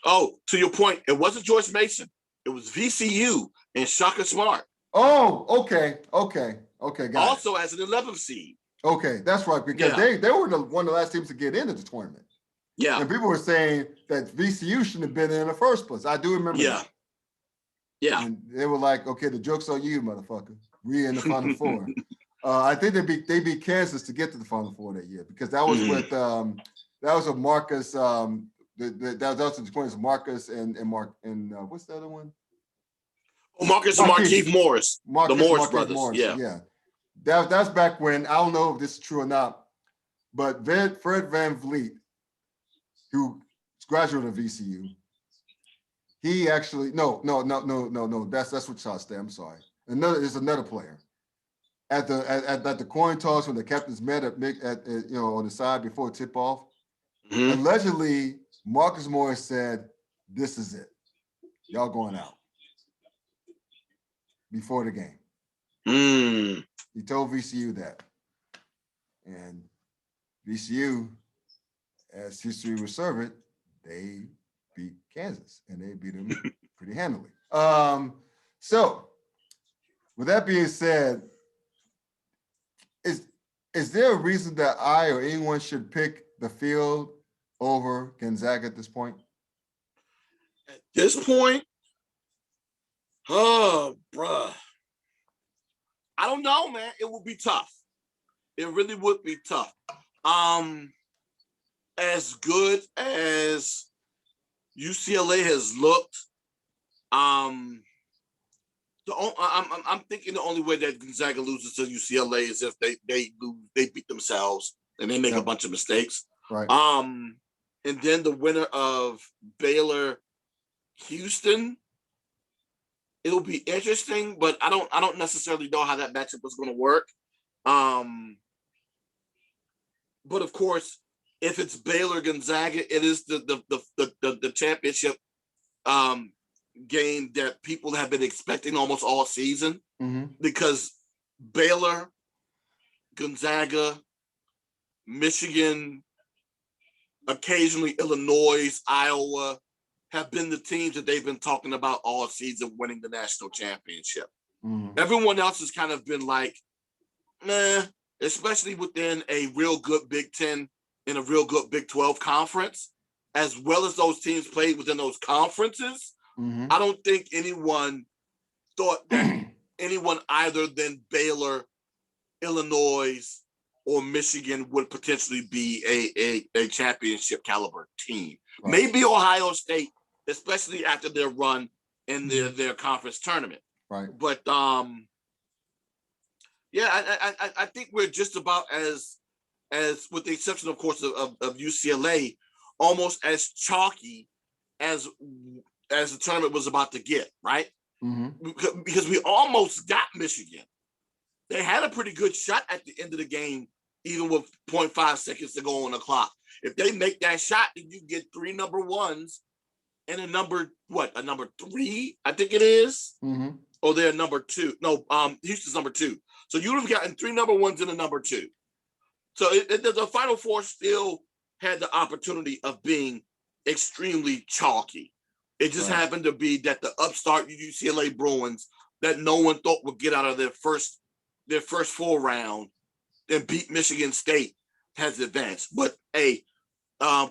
S2: Oh, to your point, it wasn't George Mason. It was VCU and Shaka Smart.
S1: Oh, okay. Got
S2: also
S1: it.
S2: As an 11th seed.
S1: Okay, that's right, because they were one of the last teams to get into the tournament.
S2: Yeah.
S1: And people were saying that VCU shouldn't have been in the first place. I do remember that.
S2: Yeah.
S1: And they were like, okay, the joke's on you, motherfucker. We in the Final Four. I think they beat Kansas to get to the Final Four that year, because that was with Marcus. That was the points of Marcus and what's the other one?
S2: Oh, Marcus and Markieff Morris. The Morris brothers.
S1: Morris. Yeah. That's back when, I don't know if this is true or not, but Fred Van Vliet, who graduated of VCU, he actually no. That's Wichita State. I'm sorry. There's another player at the coin toss when the captains met at on the side before tip off. Allegedly, Marcus Morris said, "This is it. Y'all going out." Before the game. He told VCU that. And VCU, as history would serve it, they beat Kansas, and they beat them pretty handily. So, with that being said, is there a reason that I or anyone should pick the field over Gonzaga at this point?
S2: At this point, oh, bruh. I don't know, man. It would be tough. It really would be tough. As good as UCLA has looked, I'm thinking the only way that Gonzaga loses to UCLA is if they beat themselves and they make a bunch of mistakes.
S1: Right.
S2: And then the winner of Baylor Houston, it'll be interesting, but I don't necessarily know how that matchup is going to work. But of course, if it's Baylor Gonzaga, it is the championship game that people have been expecting almost all season, because Baylor, Gonzaga, Michigan, occasionally Illinois, Iowa, have been the teams that they've been talking about all season winning the national championship. Everyone else has kind of been like, meh, especially within a real good Big Ten and a real good Big 12 conference, as well as those teams played within those conferences. I don't think anyone thought that anyone other than Baylor, Illinois, or Michigan would potentially be a championship caliber team. Right. Maybe Ohio State, especially after their run in their conference tournament.
S1: Right.
S2: But I think we're just about as with the exception, of course, of UCLA, almost as chalky as the tournament was about to get, right? Because we almost got Michigan. They had a pretty good shot at the end of the game, even with 0.5 seconds to go on the clock. If they make that shot, then you get 3 number ones and a number 3, I think it is. Or they're number 2. No, Houston's number 2. So you would have gotten 3 number ones and a number 2. So the Final Four still had the opportunity of being extremely chalky. It just happened to be that the upstart UCLA Bruins that no one thought would get out of their first full round and beat Michigan State has advanced. But hey,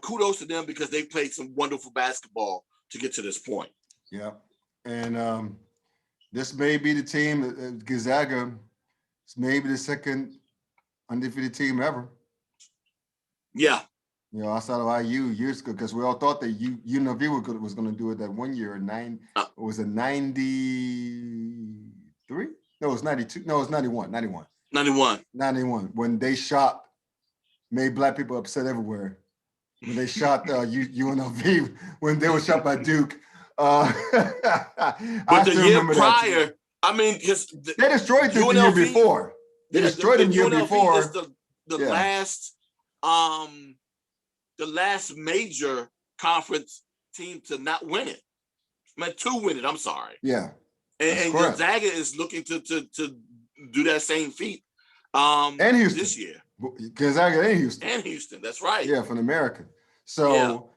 S2: kudos to them because they played some wonderful basketball to get to this point.
S1: Yeah, and this may be the team, Gonzaga. It's maybe the second undefeated team ever.
S2: Yeah.
S1: Outside of IU years ago, because we all thought that UNLV was going to do it that one year. Was it 93? No, it was 92. No, it was 91. 91. When they shot, made black people upset everywhere. When they shot UNLV, when they were shot by Duke.
S2: But the year prior, I mean,
S1: they destroyed them the year before. They destroyed them the year before.
S2: Is the last major conference team to not win it. To win it, I'm sorry.
S1: Yeah.
S2: And Gonzaga is looking to do that same feat
S1: and Houston
S2: this year.
S1: Gonzaga and Houston.
S2: And Houston, that's right.
S1: Yeah, from American. So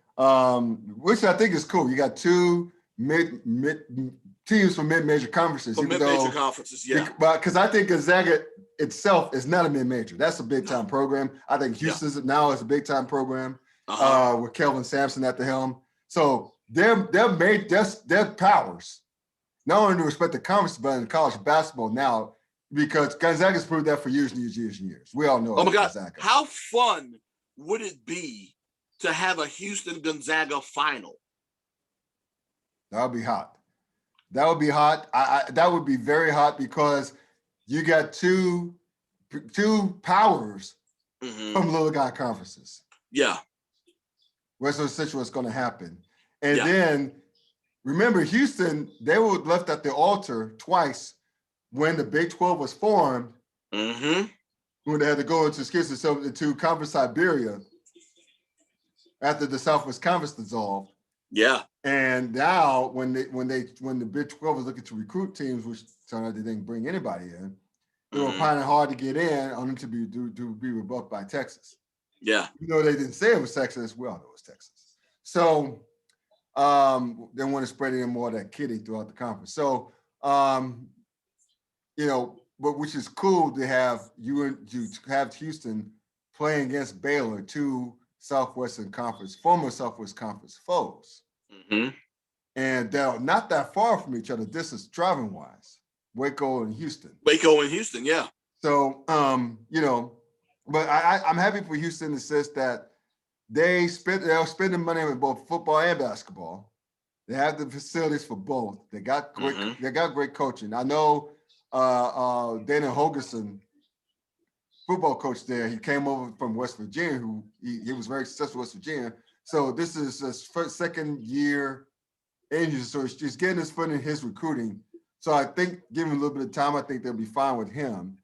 S1: which I think is cool. You got two mid teams from mid-major conferences.
S2: From mid-major conferences, yeah.
S1: Because I think Gonzaga itself is not a mid-major. That's a big-time program. I think Houston's now is a big-time program with Kelvin Sampson at the helm. So they're powers. Not only to respect the conference, but in college basketball now, because Gonzaga's proved that for years and years and years and years. We all know.
S2: Oh my God,
S1: Gonzaga.
S2: How fun would it be to have a Houston Gonzaga final?
S1: That would be hot. That would be hot. That would be very hot because you got two powers from little guy conferences.
S2: Yeah.
S1: What's essentially what's going to happen. And then remember, Houston, they were left at the altar twice when the Big 12 was formed. When they had to go into Conference Siberia after the Southwest Conference dissolved.
S2: Yeah.
S1: And now when the Big 12 was looking to recruit teams, which turned out they didn't bring anybody in, they were finding it hard to get in on them to be rebuffed by Texas.
S2: Yeah.
S1: They didn't say it was Texas, we all know it was Texas. So they want to spread in more of that kitty throughout the conference. So but which is cool to have Houston playing against Baylor, two former Southwest Conference foes. And they're not that far from each other. This is traveling wise. Waco and Houston,
S2: yeah.
S1: So but I'm happy for Houston in the sense that they're spending money on both football and basketball. They have the facilities for both. They got great coaching. I know Dana Holgerson, football coach there, he came over from West Virginia, he was very successful in West Virginia. So this is his second year in Houston. So he's just getting his foot in his recruiting. So I think giving him a little bit of time, I think they'll be fine with him.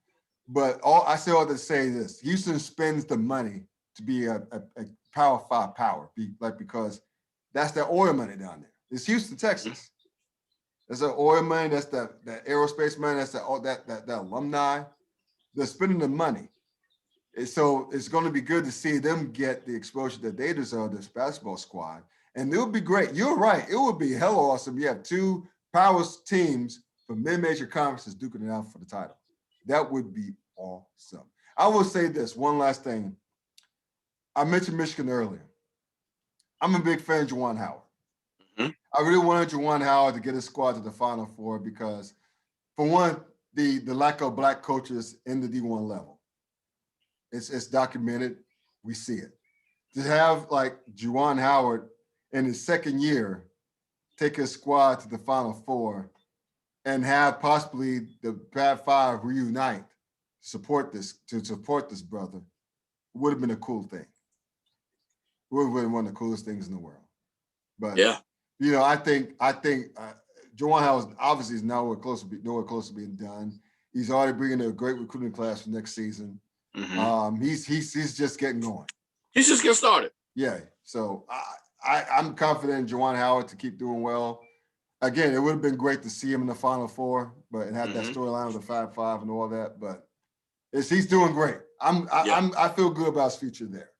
S1: But I say all to say this: Houston spends the money to be a Power 5 power, because that's their oil money down there. It's Houston, Texas. That's the oil money. That's that aerospace money. That's that alumni. They're spending the money. And so it's going to be good to see them get the exposure that they deserve, this basketball squad. And it would be great. You're right. It would be hella awesome. You have two power teams from mid-major conferences duking it out for the title. That would be awesome. I will say this, one last thing. I mentioned Michigan earlier. I'm a big fan of Juwan Howard. I really wanted Juwan Howard to get his squad to the Final Four because, for one, the lack of black coaches in the D1 level. It's documented. We see it. To have like Juwan Howard in his second year take his squad to the Final Four and have possibly the Fab Five reunite to support this brother would have been a cool thing. Would have been one of the coolest things in the world. But I think Juwan Howard obviously is nowhere close to being done. He's already bringing a great recruiting class for next season. He's just getting going.
S2: He's just getting started.
S1: Yeah. So I'm confident in Juwan Howard to keep doing well. Again, it would have been great to see him in the Final Four, but it had that storyline of the 5-5 and all that. But he's doing great. I feel good about his future there.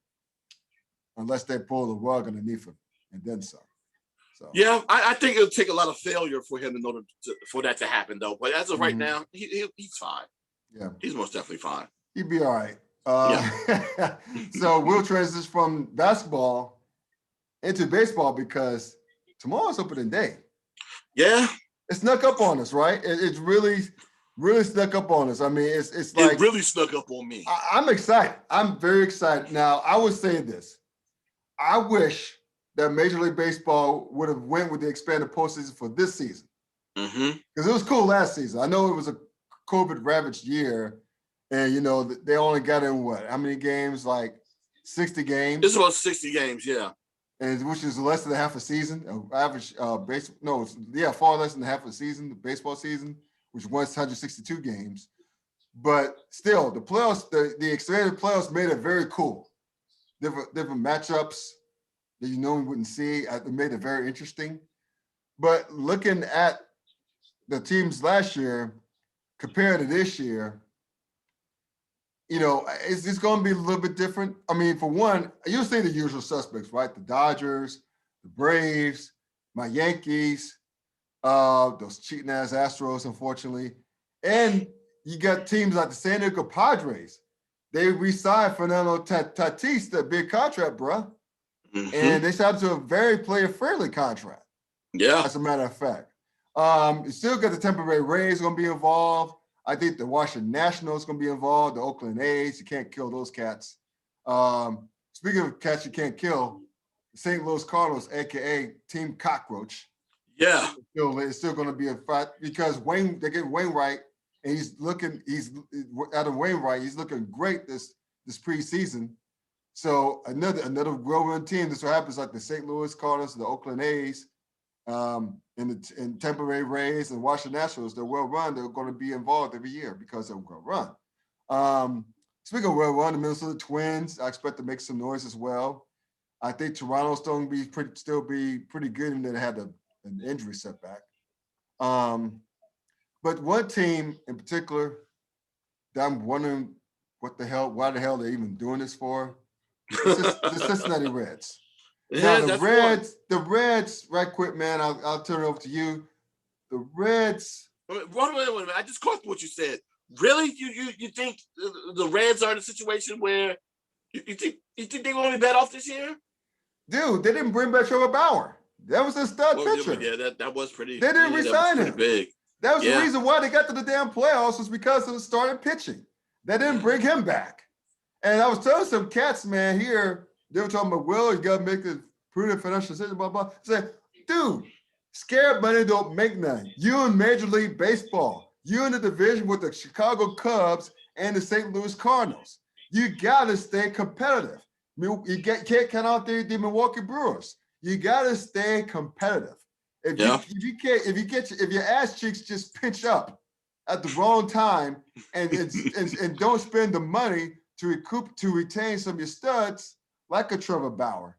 S1: unless they pull the rug underneath him and then some. So
S2: yeah, I think it'll take a lot of failure for him in order for that to happen, though. But as of right now, he's fine.
S1: Yeah,
S2: he's most definitely fine.
S1: He'd be all right.
S2: Yeah.
S1: So we'll transition from basketball into baseball because tomorrow's opening day.
S2: Yeah,
S1: it snuck up on us, right? It's really snuck up on us. I mean, it's like
S2: it really snuck up on me.
S1: I'm excited. I'm very excited. Now, I would say this: I wish that Major League Baseball would have went with the expanded postseason for this season because it was cool last season. I know it was a COVID-ravaged year, and they only got in how many games? Like 60 games.
S2: It's about 60 games, yeah.
S1: And which is less than half a season. Average far less than half a season, the baseball season, which was 162 games. But still, the playoffs, the expanded playoffs made it very cool. Different matchups that we wouldn't see. It made it very interesting. But looking at the teams last year compared to this year, it's going to be a little bit different. I mean, for one, you'll see the usual suspects, right? The Dodgers, the Braves, my Yankees, those cheating ass Astros, unfortunately. And you got teams like the San Diego Padres. They re-signed Fernando Tatis, that big contract, bro. And they signed to a very player-friendly contract.
S2: Yeah.
S1: As a matter of fact. You still got the Tampa Bay Rays going to be involved. I think the Washington Nationals going to be involved. The Oakland A's, you can't kill those cats. Speaking of cats you can't kill, the St. Louis Cardinals, aka Team Cockroach.
S2: Yeah,
S1: it's still going to be a fight because they get Wainwright, and he's out of Wainwright. He's looking great this preseason. So another well-run team. This what happens like the St. Louis Cardinals, the Oakland A's. And Tampa Bay Rays and Washington Nationals, they're well run. They're going to be involved every year because they're well run. Speaking of well run, the Minnesota Twins, I expect to make some noise as well. I think Toronto's still be pretty good, even though they had an injury setback. But one team in particular that I'm wondering why the hell they're even doing this for, the Cincinnati Reds. Now the Reds, right quick, man. I'll turn it over to you. The Reds.
S2: Wait a minute. I just caught what you said. Really? You think the Reds are in a situation where you think they're going to be bad off this year?
S1: Dude, they didn't bring back Trevor Bauer. That was a stud pitcher.
S2: Yeah, that was pretty.
S1: They didn't resign him.
S2: Big.
S1: That was the reason why they got to the damn playoffs was because of the starting pitching. They didn't bring him back. And I was telling some cats, man, here. They were talking about, you got to make a prudent financial decision, blah, blah. I said, dude, scared money don't make none. You in Major League Baseball. You in the division with the Chicago Cubs and the St. Louis Cardinals. You got to stay competitive. You can't count out the Milwaukee Brewers. You got to stay competitive. If your ass cheeks just pitch up at the wrong time and don't spend the money to retain some of your studs, like a Trevor Bauer.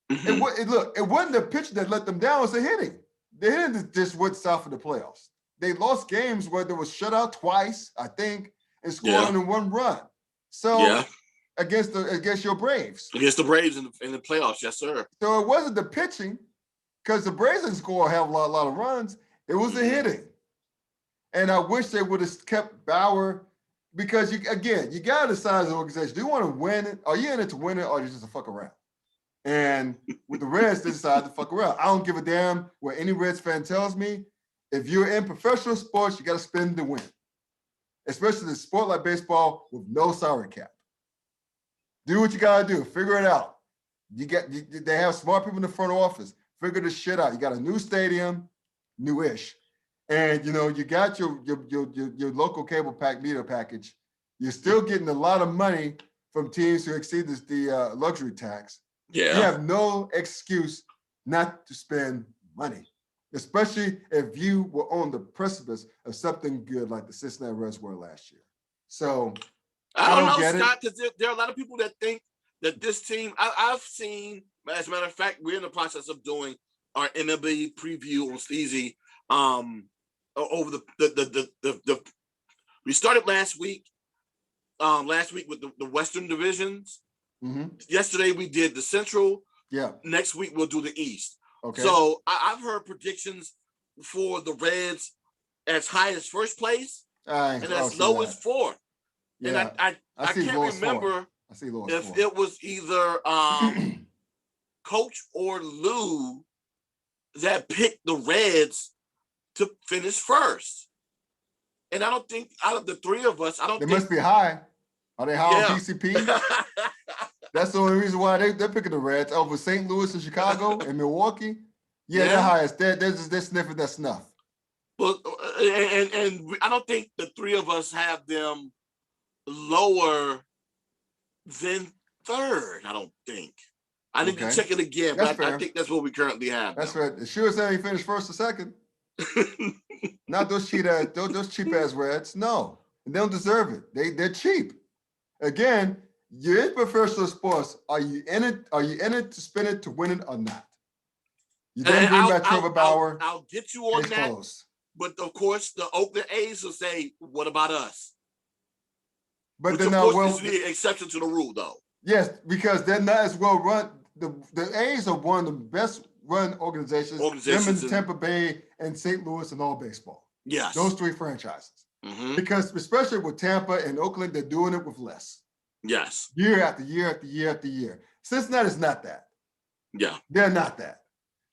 S1: It wasn't the pitch that let them down, it was the hitting. The hitting just went south of the playoffs. They lost games where there was shut out twice, I think, and scored only one run. So against your Braves.
S2: Against the Braves in the playoffs, yes, sir.
S1: So it wasn't the pitching, because the Braves didn't score a hell of a lot of runs. It was the hitting. And I wish they would have kept Bauer, because you got to decide as an organization, do you want to win it? Are you in it to win it, or are you just to fuck around? And with the Reds, they decided to fuck around. I don't give a damn what any Reds fan tells me. If you're in professional sports, you got to spend to win, especially in a sport like baseball with no salary cap. Do what you got to do. Figure it out. They have smart people in the front office. Figure this shit out. You got a new stadium, new-ish. And, you got your local cable meter package. You're still getting a lot of money from teams who exceed the luxury tax.
S2: Yeah.
S1: You have no excuse not to spend money, especially if you were on the precipice of something good like the Cincinnati Reds were last year. So
S2: I don't know, Scott, because there are a lot of people that think that this team, I've seen, as a matter of fact, we're in the process of doing our MLB preview on Sleazy over we started last week with the Western divisions. Yesterday we did the Central.
S1: Yeah.
S2: Next week we'll do the East.
S1: Okay.
S2: So I've heard predictions for the Reds as high as first place and as low as fourth.
S1: Yeah.
S2: And I can't remember if it was either Coach or Lou that picked the Reds to finish first. And I don't think out of the three of us,
S1: they must be high. Are they high on PCP? That's the only reason why they're picking the Reds over St. Louis and Chicago and Milwaukee. Yeah, they're highest. They're sniffing that snuff.
S2: But and I don't think the three of us have them lower than third. I don't think. I need to check it again, but I think that's what we currently have.
S1: That's right. It sure say he finished first or second. Not those cheap ass Reds. No, they don't deserve it. They're cheap. Again, you're in professional sports. Are you in it? Are you in it to spin it to win it or not? You didn't bring back Trevor Bauer.
S2: I'll get you on that.
S1: Close.
S2: But of course, the Oakland A's will say, "What about us?"
S1: But they're not well.
S2: This is the exception to the rule, though.
S1: Yes, because they're not as well run. The A's are one of the best run organizations them in Tampa Bay and St. Louis and all baseball.
S2: Yes,
S1: those three franchises. Because especially with Tampa and Oakland, they're doing it with less.
S2: Yes,
S1: year after year after year after year. Cincinnati's not that.
S2: Yeah,
S1: they're not that.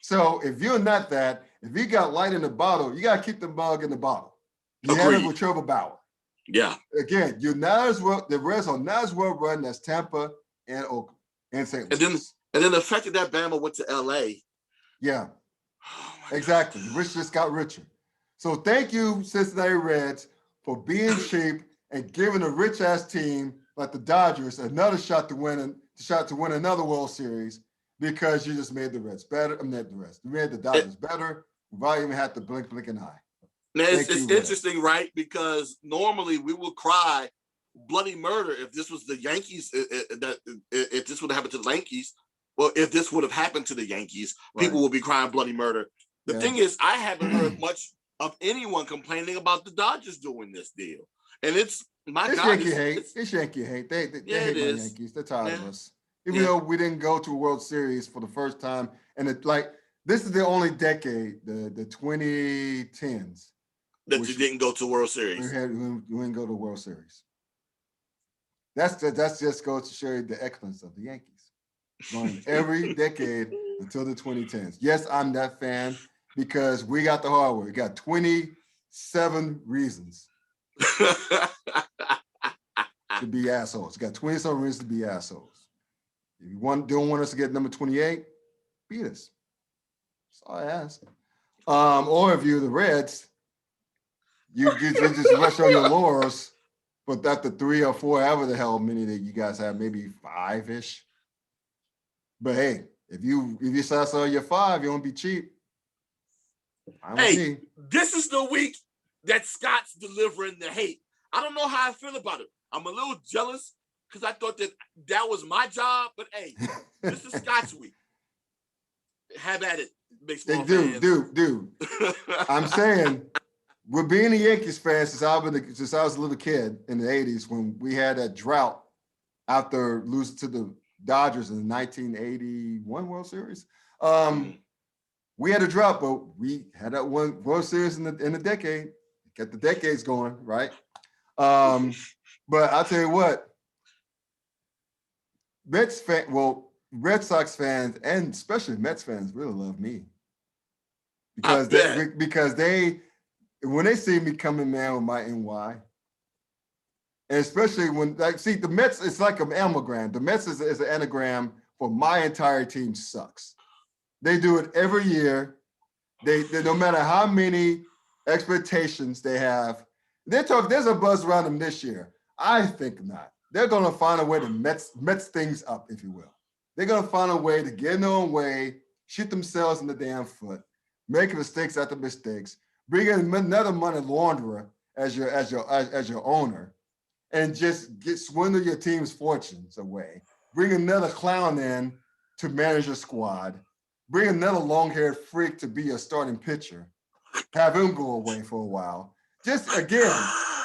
S1: So if you're not that, if you got light in the bottle, you got to keep the bug in the bottle. You had it with Trevor Bauer.
S2: Yeah.
S1: Again, you're not as well. The Reds are not as well run as Tampa and Oakland and St. Louis.
S2: And then the fact that Bama went to LA.
S1: Yeah, exactly. The rich just got richer. So thank you, Cincinnati Reds, for being cheap and giving a rich ass team like the Dodgers another shot to win another World Series because you just made the Reds better. You made the Dodgers better without even have to blink an eye.
S2: Now it's interesting, right? Because normally we will cry bloody murder if this was the Yankees. If this would have happened to the Yankees, well, if this would have happened to the Yankees, people will be crying bloody murder. The thing is, I haven't heard much of anyone complaining about the Dodgers doing this deal, and it's
S1: Yankee hate. It's Yankee hate. They hate my Yankees. They're tired of us. Even though we didn't go to a World Series for the first time, and this is the only decade, the 2010s,
S2: that you didn't go to World Series.
S1: We didn't go to World Series. That's just goes to show you the excellence of the Yankees. Going every decade until the 2010s. Yes, I'm that fan because we got the hard way. We got 27 reasons to be assholes. We got 27 reasons to be assholes. If you don't want us to get number 28, beat us. That's all I ask. Or if you're the Reds, you just rush on your laurels, but after 3 or 4, however the hell many that you guys have, maybe 5-ish. But hey, if you saw your 5, you won't be cheap.
S2: This is the week that Scott's delivering the hate. I don't know how I feel about it. I'm a little jealous because I thought that was my job. But hey, this is Scott's week. Have at it, baseball fans. Dude.
S1: I'm saying, we're being a Yankees fan since I was a little kid in the 80s when we had that drought after losing to the Dodgers in the 1981 World Series. We had a drought, but we had that one World Series in the decade. Get the decades going, right? But I'll tell you what, Red Sox fans and especially Mets fans really love me because when they see me coming, man, with my NY, and especially when the Mets, it's like an anagram. The Mets is an anagram for my entire team sucks. They do it every year. They no matter how many expectations they have, there's a buzz around them this year. I think not. They're gonna find a way to Mets things up, if you will. They're gonna find a way to get in their own way, shoot themselves in the damn foot, make mistakes after mistakes, bring in another money launderer as your owner, and just swindle your team's fortunes away. Bring another clown in to manage your squad. Bring another long-haired freak to be your starting pitcher. Have him go away for a while. Just again,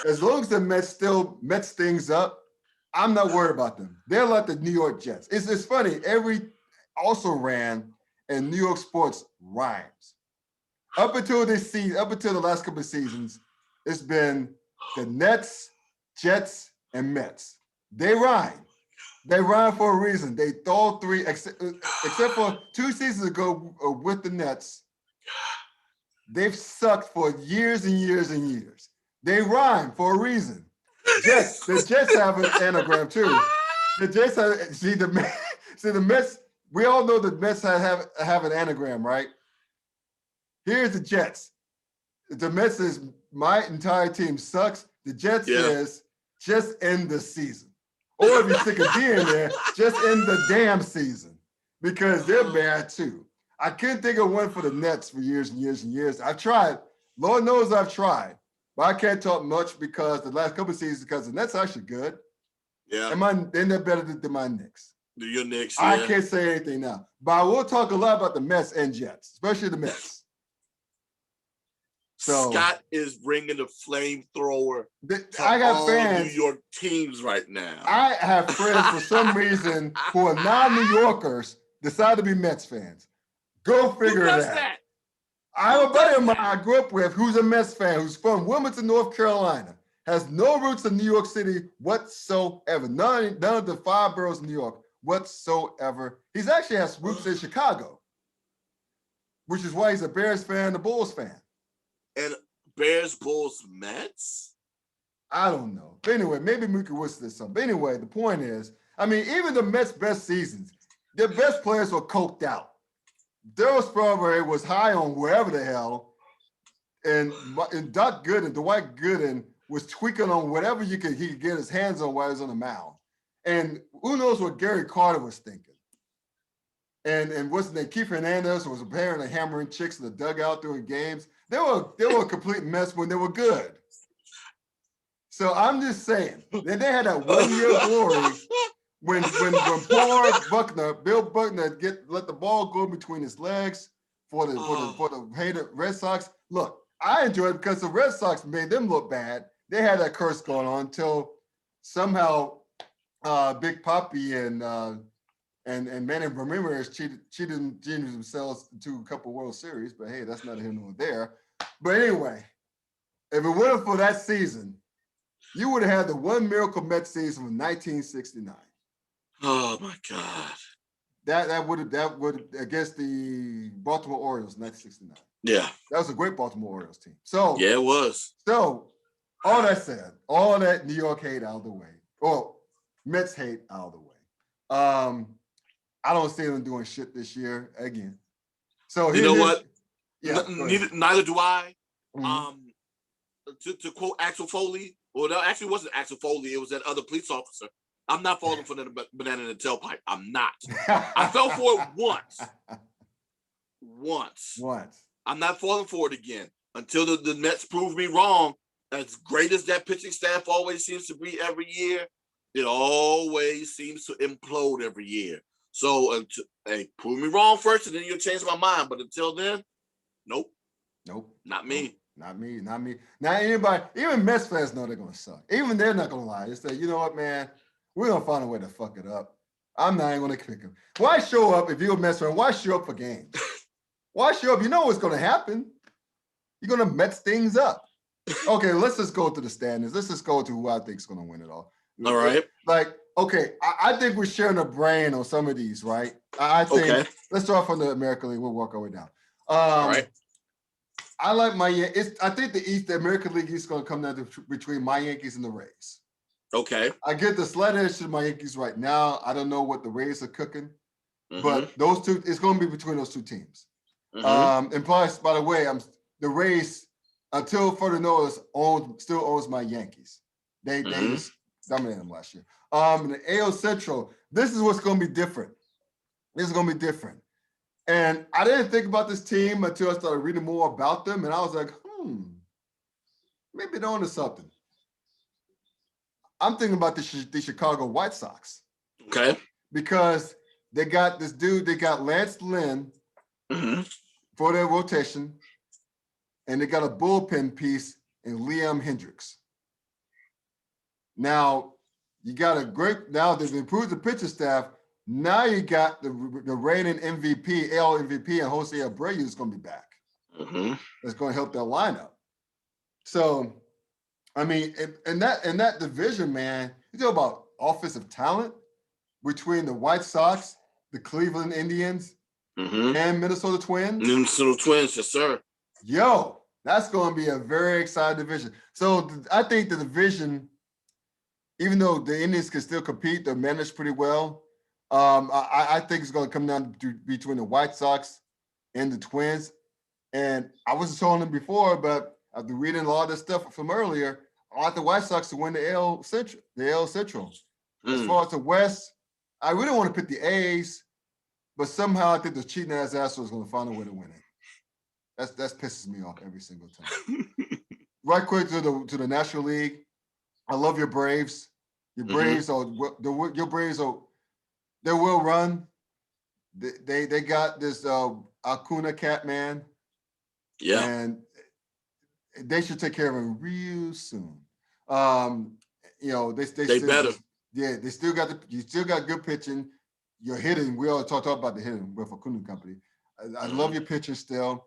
S1: as long as the Mets things up, I'm not worried about them. They're like the New York Jets. It's funny. Every also ran and New York sports rhymes. Up until this season, up until the last couple of seasons, it's been the Nets, Jets, and Mets. They rhyme. They rhyme for a reason. They throw three, except for 2 seasons ago with the Nets. They've sucked for years and years and years. They rhyme for a reason. Jets, the Jets have an anagram too. The Jets have, see the Mets. We all know the Mets have an anagram, right? Here's the Jets. The Mets is my entire team sucks. The Jets is just end the season. Or if you stick a D in there, just end the damn season. Because they're bad too. I couldn't think of one for the Nets for years and years and years. I've tried. Lord knows I've tried. But I can't talk much because the last couple of seasons, because the Nets are actually good.
S2: Yeah.
S1: And they're better than my Knicks.
S2: Your Knicks,
S1: I can't say anything now. But I will talk a lot about the Mets and Jets, especially the Mets. So
S2: Scott is bringing the flamethrower.
S1: I got fans.
S2: New York teams right now.
S1: I have friends for some reason who are non-New Yorkers decide to be Mets fans. Go figure it out.
S2: That?
S1: I have a buddy of mine I grew up with who's a Mets fan, who's from Wilmington, North Carolina, has no roots in New York City whatsoever. None of the 5 boroughs of New York whatsoever. He's actually has roots in Chicago, which is why he's a Bears fan, a Bulls fan.
S2: And Bears, Bulls, Mets?
S1: I don't know. But anyway, maybe we could whistle this something. But anyway, the point is, I mean, even the Mets' best seasons, their best players were coked out. Darryl Strawberry was high on wherever the hell, and Doc Gooden, Dwight Gooden, was tweaking on whatever he could get his hands on while he was on the mound. And who knows what Gary Carter was thinking. And what's his name? Keith Hernandez was apparently hammering chicks in the dugout during games. They were a complete mess when they were good. So I'm just saying that they had that 1 year glory when poor Buckner, Bill Buckner, let the ball go between his legs for the hated Red Sox. Look, I enjoyed it because the Red Sox made them look bad. They had that curse going on until somehow Big Papi and Manny Ramirez cheated themselves to a couple World Series, but hey, that's not here nor there. But anyway, if it weren't for that season, you would have had the one miracle Mets season from 1969.
S2: Oh my God!
S1: That would against the Baltimore Orioles in 1969.
S2: Yeah,
S1: that was a great Baltimore Orioles team. So
S2: yeah, it was.
S1: So all that said, all that New York hate out of the way, or Mets hate out of the way. I don't see them doing shit this year again. So
S2: you know what?
S1: Yeah,
S2: neither do I.
S1: Mm-hmm.
S2: To quote Axel Foley, well, that actually wasn't Axel Foley. It was that other police officer. I'm not falling for the banana in the tailpipe. I'm not. I fell for it once. Once. I'm not falling for it again until the Mets prove me wrong. As great as that pitching staff always seems to be every year, it always seems to implode every year. So, hey, prove me wrong first, and then you'll change my mind. But until then, nope. Not me.
S1: Not me. Not anybody. Even Mets fans know they're going to suck. Even they're not going to lie. They say, you know what, man? We're going to find a way to fuck it up. I'm not even going to pick them. Why show up if you're a Mets fan? Why show up for games? Why show up? You know what's going to happen. You're going to Mets things up. Okay, let's just go to the standings. Let's just go to who I think is going to win it all.
S2: All right.
S1: Like, okay, I think we're sharing a brain on some of these, right? I think, let's start from the American League. We'll work our way down.
S2: All right.
S1: I like my Yankees. I think the American League is going to come down between my Yankees and the Rays.
S2: Okay.
S1: I get the slight edge to my Yankees right now. I don't know what the Rays are cooking, but those two, it's going to be between those two teams. And plus, by the way, the Rays, until further notice, still owns my Yankees. They just dominated them last year. In the AL Central, this is what's going to be different. And I didn't think about this team until I started reading more about them, and I was like, maybe they're onto something. I'm thinking about the Chicago White Sox.
S2: Okay.
S1: Because they got this dude, they got Lance Lynn for their rotation, and they got a bullpen piece in Liam Hendricks. Now, You got a great, now they've improved the pitcher staff. Now you got the reigning MVP, AL MVP, and Jose Abreu is going to be back. That's going to help their lineup. So, I mean, in that division, man, you talk about offensive talent between the White Sox, the Cleveland Indians, and Minnesota Twins.
S2: Minnesota Twins, yes, sir.
S1: Yo, that's going to be a very exciting division. So I think the division, even though the Indians can still compete, they're managed pretty well. I think it's going to come down to between the White Sox and the Twins. And I wasn't telling them before, but after reading a lot of this stuff from earlier, I want the White Sox to win the AL Central. As far as the West, I really want to pick the A's, but somehow I think the cheating ass Astros is going to find a way to win it. That pisses me off every single time. Right quick to the National League. I love your Braves. Your Braves are they will run. They got this Acuna cat man.
S2: Yeah.
S1: And they should take care of him real soon. They still
S2: better.
S1: You still got good pitching. Your hitting, we all talk about the hitting with Acuna Company. I love your pitching still.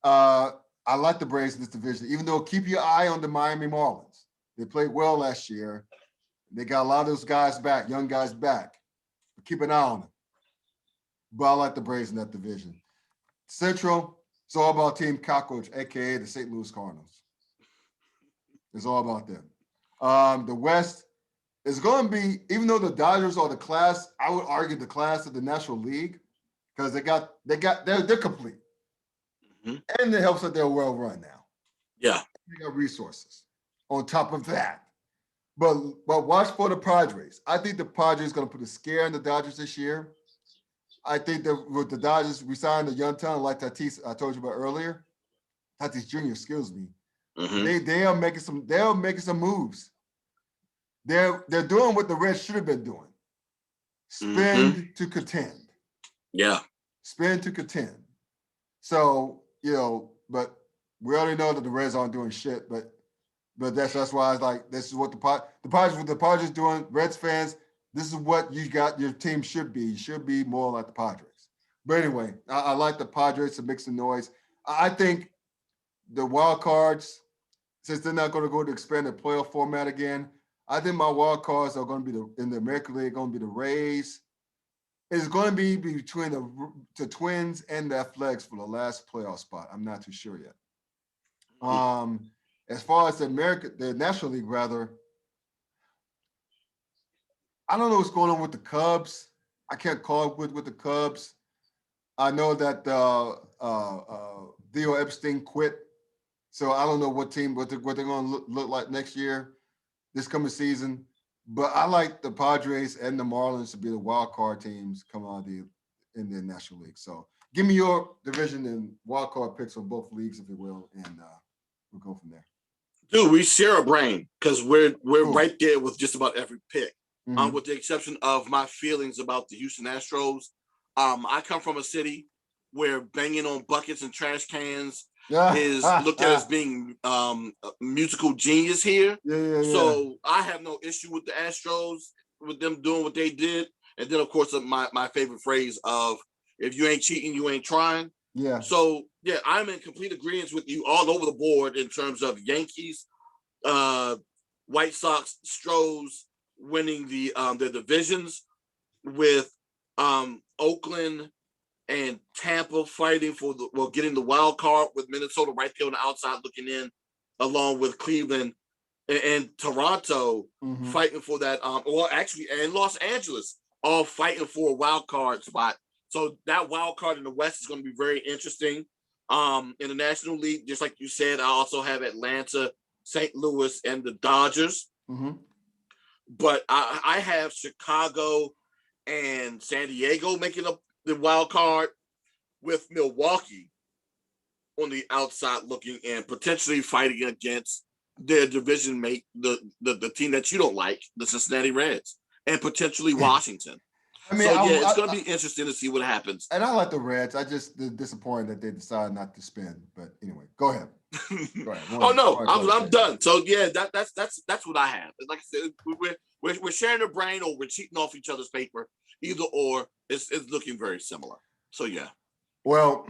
S1: I like the Braves in this division, even though keep your eye on the Miami Marlins. They played well last year. They got a lot of those guys back, young guys back. But keep an eye on them. But I like the Braves in that division. Central, it's all about Team Cockroach, a.k.a. the St. Louis Cardinals. It's all about them. The West is going to be, even though the Dodgers are the class, I would argue the class of the National League, because they're complete. And it helps that they're well run now.
S2: Yeah.
S1: They got resources on top of that. But watch for the Padres. I think the Padres going to put a scare in the Dodgers this year. I think that with the Dodgers, we signed a young talent like Tatis, I told you about earlier. Tatis Jr., excuse me. They are making some moves. They're doing what the Reds should have been doing. Spend to contend.
S2: Yeah.
S1: Spend to contend. So, but we already know that the Reds aren't doing shit, but that's why I was like, this is what the Padres doing, Reds fans, this is what your team should be. You should be more like the Padres. But anyway, I like the Padres to make some noise. I think the wild cards, since they're not going to go to expanded playoff format again, I think my wild cards are going to be in the American League, going to be the Rays. It's going to be between the Twins and the Athletics for the last playoff spot. I'm not too sure yet. As far as the National League, rather, I don't know what's going on with the Cubs. I can't call it with the Cubs. I know that Theo Epstein quit, so I don't know what they're going to look like next year, this coming season. But I like the Padres and the Marlins to be the wild card teams coming out in the National League. So give me your division and wild card picks on both leagues, if you will, and we'll go from there.
S2: Dude, we share a brain because we're right there with just about every pick. With the exception of my feelings about the Houston Astros. I come from a city where banging on buckets and trash cans is looked at as being musical genius here. So I have no issue with the Astros, with them doing what they did. And then, of course, my favorite phrase of, if you ain't cheating, you ain't trying.
S1: Yeah.
S2: So, yeah, I'm in complete agreement with you all over the board in terms of Yankees, White Sox, Stros winning the divisions, with Oakland and Tampa fighting for getting the wild card, with Minnesota right there on the outside looking in, along with Cleveland and Toronto fighting for that. And Los Angeles all fighting for a wild card spot. So that wild card in the West is going to be very interesting. In the National League, just like you said, I also have Atlanta, St. Louis, and the Dodgers. But I have Chicago and San Diego making up the wild card, with Milwaukee on the outside looking and potentially fighting against their division mate, the team that you don't like, the Cincinnati Reds, and potentially Washington. It's going to be interesting to see what happens.
S1: And I like the Reds. I just disappointed that they decided not to spend. But anyway, go ahead. Right.
S2: Oh no, I'm done. So yeah, that's what I have. Like I said, we're sharing a brain, or we're cheating off each other's paper. Either or, it's looking very similar. So yeah.
S1: Well,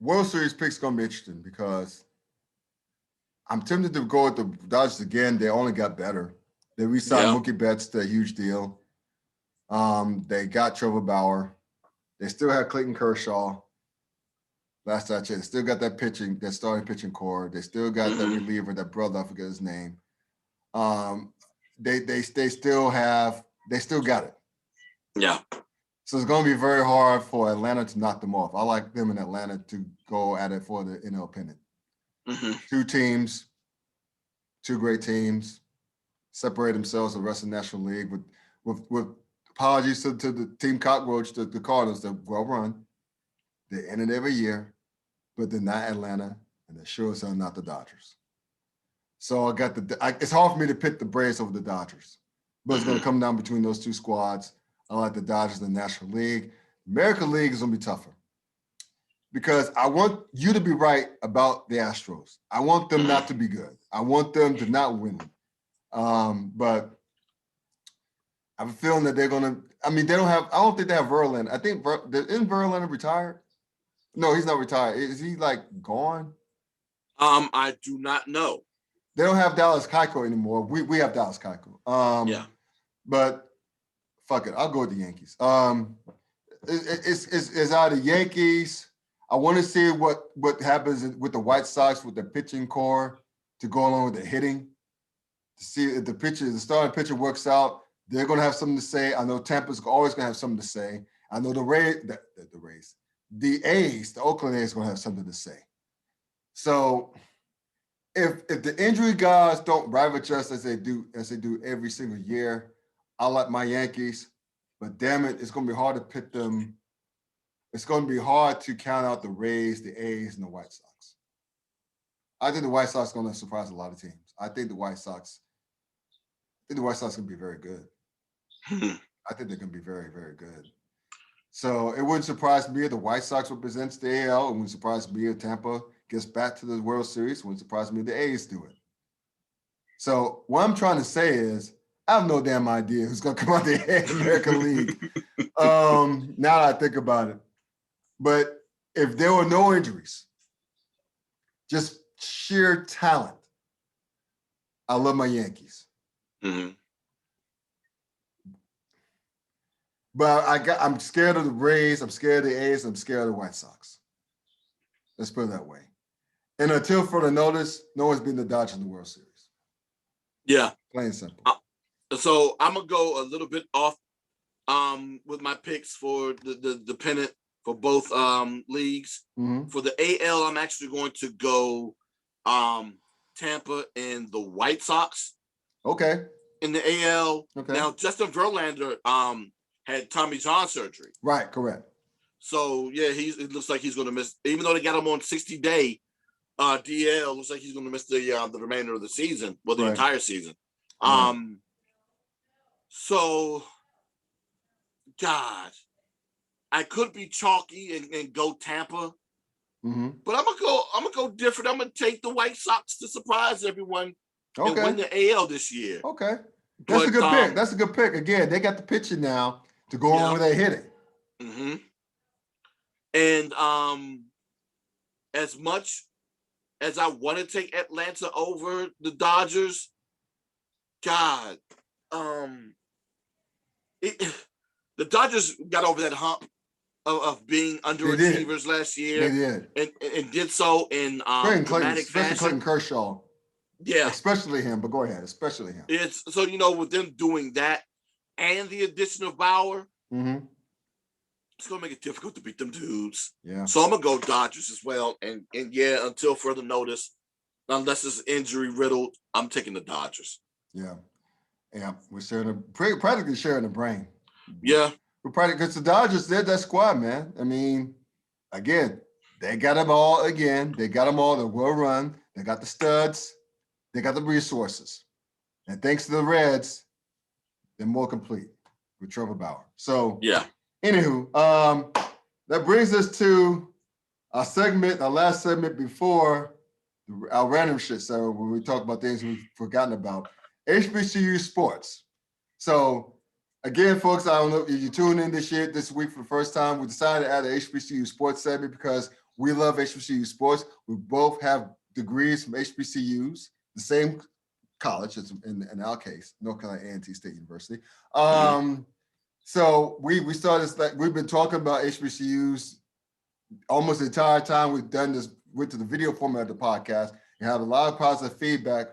S1: World Series picks gonna be interesting because I'm tempted to go with the Dodgers again. They only got better. They re-signed Mookie Betts to a huge deal. They got Trevor Bauer. They still have Clayton Kershaw. Last I checked, they still got that starting pitching core. They still got that reliever, that brother, I forget his name. They still got it.
S2: Yeah.
S1: So it's going to be very hard for Atlanta to knock them off. I like them in Atlanta to go at it for the NL pennant. Two teams, two great teams, separate themselves from the rest of the National League with apologies to the team cockroach, the Cardinals, they're well run. They end it every year, but they're not Atlanta, and they're sure as hell not the Dodgers. So it's hard for me to pick the Braves over the Dodgers, but it's going to come down between those two squads. I like the Dodgers in the National League. American League is going to be tougher because I want you to be right about the Astros. I want them not to be good. I want them to not win. But I have a feeling that they're going to. I mean, I don't think they have Verlander. I think isn't Verlander retired? No, he's not retired. Is he like gone?
S2: I do not know.
S1: They don't have Dallas Keuchel anymore. We have Dallas Keuchel.
S2: Yeah.
S1: But fuck it, I'll go with the Yankees. It's out of the Yankees. I want to see what happens with the White Sox with the pitching core to go along with the hitting. To see if the starting pitcher works out, they're going to have something to say. I know Tampa's always going to have something to say. I know the A's, the Oakland A's, going to have something to say. So if the injury guys don't ravage us as they do every single year, I like my Yankees, but damn it, it's going to be hard to pick them. It's going to be hard to count out the Rays, the A's, and the White Sox. I think the White Sox are going to surprise a lot of teams. I think the White Sox can be very good. I think they're going to be very, very good. So it wouldn't surprise me if the White Sox represents the AL. It wouldn't surprise me if Tampa gets back to the World Series. It wouldn't surprise me if the A's do it. So what I'm trying to say is I have no damn idea who's going to come out the American League now that I think about it. But if there were no injuries, just sheer talent, I love my Yankees. But I'm scared of the Rays. I'm scared of the A's. I'm scared of the White Sox. Let's put it that way. And until further notice, no one's been the Dodgers in the World Series.
S2: Yeah.
S1: Plain and simple.
S2: So I'm going to go a little bit off with my picks for the pennant for both leagues. For the AL, I'm actually going to go Tampa and the White Sox.
S1: Okay.
S2: In the AL. Okay. Now, Justin Verlander had Tommy John surgery.
S1: Right, correct.
S2: So, yeah, it looks like he's going to miss, even though they got him on 60-day DL, looks like he's going to miss the remainder of the season, well, the entire season. So, God, I could be chalky and go Tampa, but I'm gonna go different. I'm gonna take the White Sox to surprise everyone and win the AL this year.
S1: Okay, that's a good pick. That's a good pick. Again, they got the pitching now to go on where they hit it.
S2: And as much as I want to take Atlanta over the Dodgers, God, the Dodgers got over that hump of being underachievers last year.
S1: They did.
S2: And did so in dramatic fashion.
S1: Especially Clayton Kershaw.
S2: Yeah.
S1: Especially him, but go ahead. Especially him.
S2: It's so, with them doing that and the addition of Bauer, it's going to make it difficult to beat them dudes.
S1: Yeah.
S2: So I'm going to go Dodgers as well. And yeah, until further notice, unless it's injury riddled, I'm taking the Dodgers.
S1: Yeah. Yeah. We're practically sharing the brain.
S2: Yeah.
S1: We're probably, because the Dodgers, they're that squad, man. I mean, again, they got them all again. They got them all. They're well run. They got the studs. They got the resources. And thanks to the Reds, they're more complete with Trevor Bauer. So,
S2: yeah.
S1: Anywho, that brings us to our last segment before our random shit. So when we talk about things we've forgotten about, HBCU Sports. So again, folks, I don't know if you tuned in this week for the first time. We decided to add an HBCU Sports segment because we love HBCU Sports. We both have degrees from HBCUs, the same college as in our case, North Carolina A&T State University. So we started, like, we've been talking about HBCUs almost the entire time we've done this, went to the video format of the podcast, and have a lot of positive feedback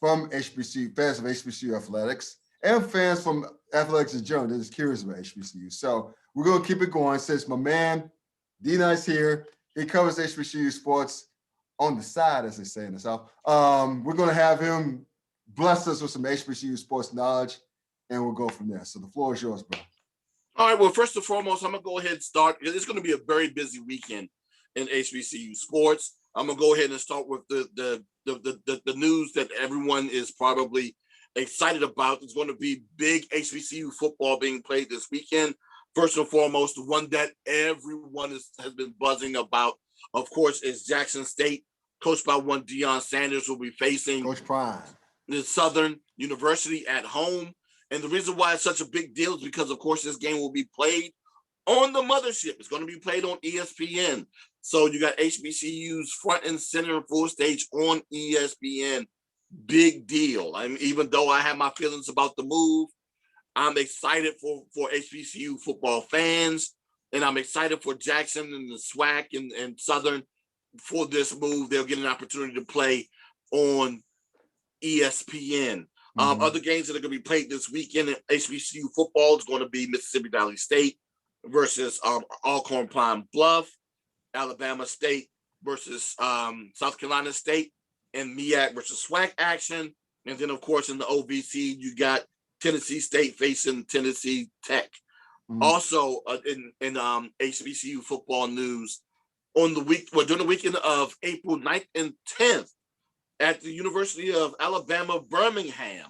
S1: from HBCU fans of HBCU athletics and fans from athletics in general. They're just curious about HBCU. So we're going to keep it going since my man D-Nice here. He covers HBCU sports on the side, as they say in the South. We're going to have him bless us with some HBCU sports knowledge, and we'll go from there. So the floor is yours, bro.
S2: All right. Well, first and foremost, I'm gonna go ahead and start. It's going to be a very busy weekend in HBCU sports. I'm gonna go ahead and start with the news that everyone is probably excited about. There's going to be big HBCU football being played this weekend. First and foremost, the one that everyone has been buzzing about, of course, is Jackson State, coached by one Deion Sanders, will be facing
S1: Coach Prime,
S2: the Southern University at home. And the reason why it's such a big deal is because, of course, this game will be played on the mothership. It's going to be played on ESPN. So you got HBCUs front and center and full stage on ESPN. Big deal. I mean, even though I have my feelings about the move, I'm excited for HBCU football fans, and I'm excited for Jackson and the SWAC and Southern for this move. They'll get an opportunity to play on ESPN. Other games that are going to be played this weekend in HBCU football is going to be Mississippi Valley State versus Alcorn Pine Bluff, Alabama State versus South Carolina State, and MEAC versus SWAC action. And then, of course, in the OVC, you got Tennessee State facing Tennessee Tech. Also, in HBCU football news, during the weekend of April 9th and 10th, at the University of Alabama, Birmingham,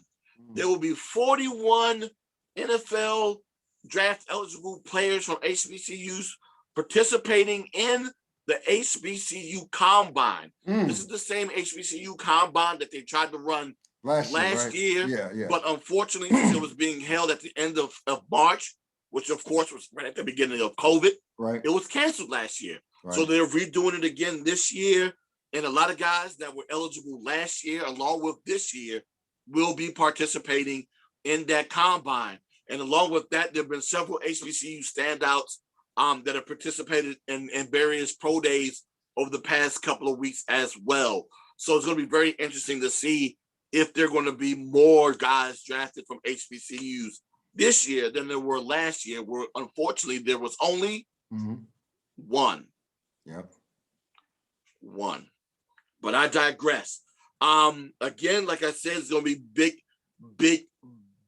S2: there will be 41 NFL draft eligible players from HBCUs participating in the HBCU Combine. This is the same HBCU Combine that they tried to run last year. Yeah. But unfortunately, since it was being held at the end of March, which of course was right at the beginning of COVID, it was canceled last year. So they're redoing it again this year. And a lot of guys that were eligible last year, along with this year, will be participating in that combine. And along with that, there have been several HBCU standouts that have participated in various pro days over the past couple of weeks as well. So it's going to be very interesting to see if there are going to be more guys drafted from HBCUs this year than there were last year, where unfortunately there was only one. One. But I digress. Again, like I said, it's going to be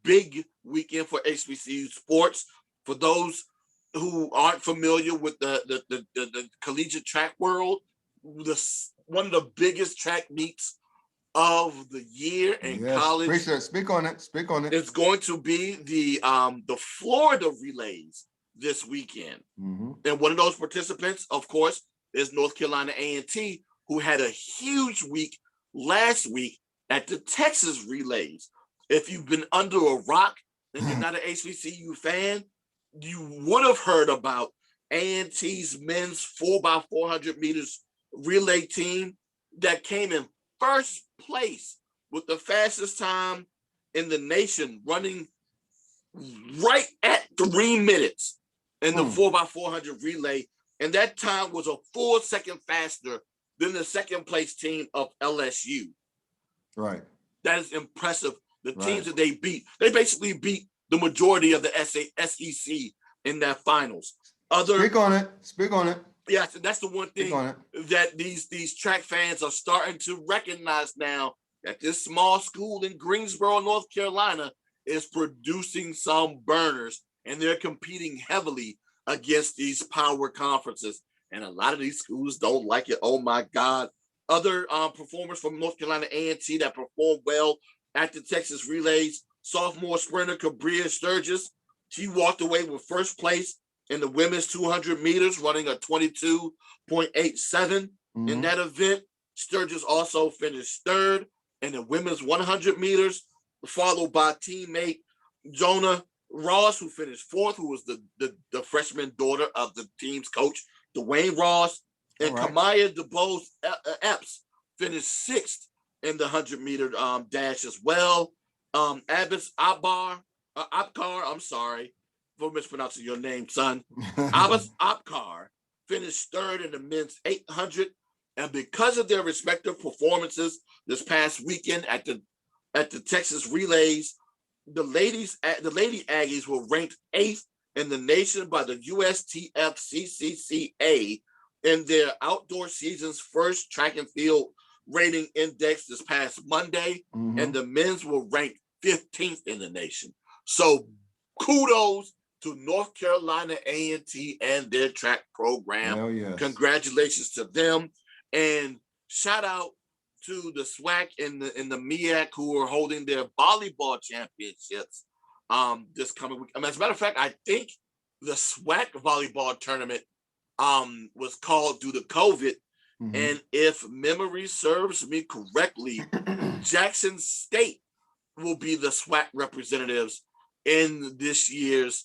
S2: big weekend for HBCU sports. For those who aren't familiar with the collegiate track world, one of the biggest track meets of the year in college.
S1: Speak on it.
S2: It's going to be the Florida relays this weekend. And one of those participants, of course, is North Carolina A&T, who had a huge week last week at the Texas relays. If you've been under a rock and you're not an HBCU fan, you would have heard about A&T's men's 4x400 meters relay team that came in first place with the fastest time in the nation, running right at 3 minutes in the 4x400 relay. And that time was a full second faster than the second place team of LSU. Right. That is impressive. The teams that they basically beat the majority of the SEC in that finals. Speak on it. Yes, and that's the one thing that these track fans are starting to recognize now, that this small school in Greensboro, North Carolina is producing some burners, and they're competing heavily against these power conferences. And a lot of these schools don't like it. Oh my God. Other performers from North Carolina A&T that performed well at the Texas relays, sophomore sprinter Cabria Sturgis, she walked away with first place in the women's 200 meters, running a 22.87 in that event. Sturgis also finished third in the women's 100 meters, followed by teammate Jonah Ross, who finished fourth, who was the freshman daughter of the team's coach, Dwayne Ross, and Kamaya DeBose Epps finished sixth in the 100-meter dash as well. Abbas Abkar, I'm sorry for mispronouncing your name, son. Abbas Abkar finished third in the men's 800, and because of their respective performances this past weekend at the Texas relays, the Lady Aggies were ranked 8th in the nation by the USTF-CCCA in their outdoor season's first track and field rating index this past Monday, and the men's were ranked 15th in the nation. So kudos to North Carolina A&T and their track program.
S1: Hell yes. Congratulations
S2: to them, and shout out to the SWAC and the MEAC who are holding their volleyball championships this coming week. As a matter of fact, I think the SWAC volleyball tournament was called due to COVID. And if memory serves me correctly, Jackson State will be the SWAC representatives in this year's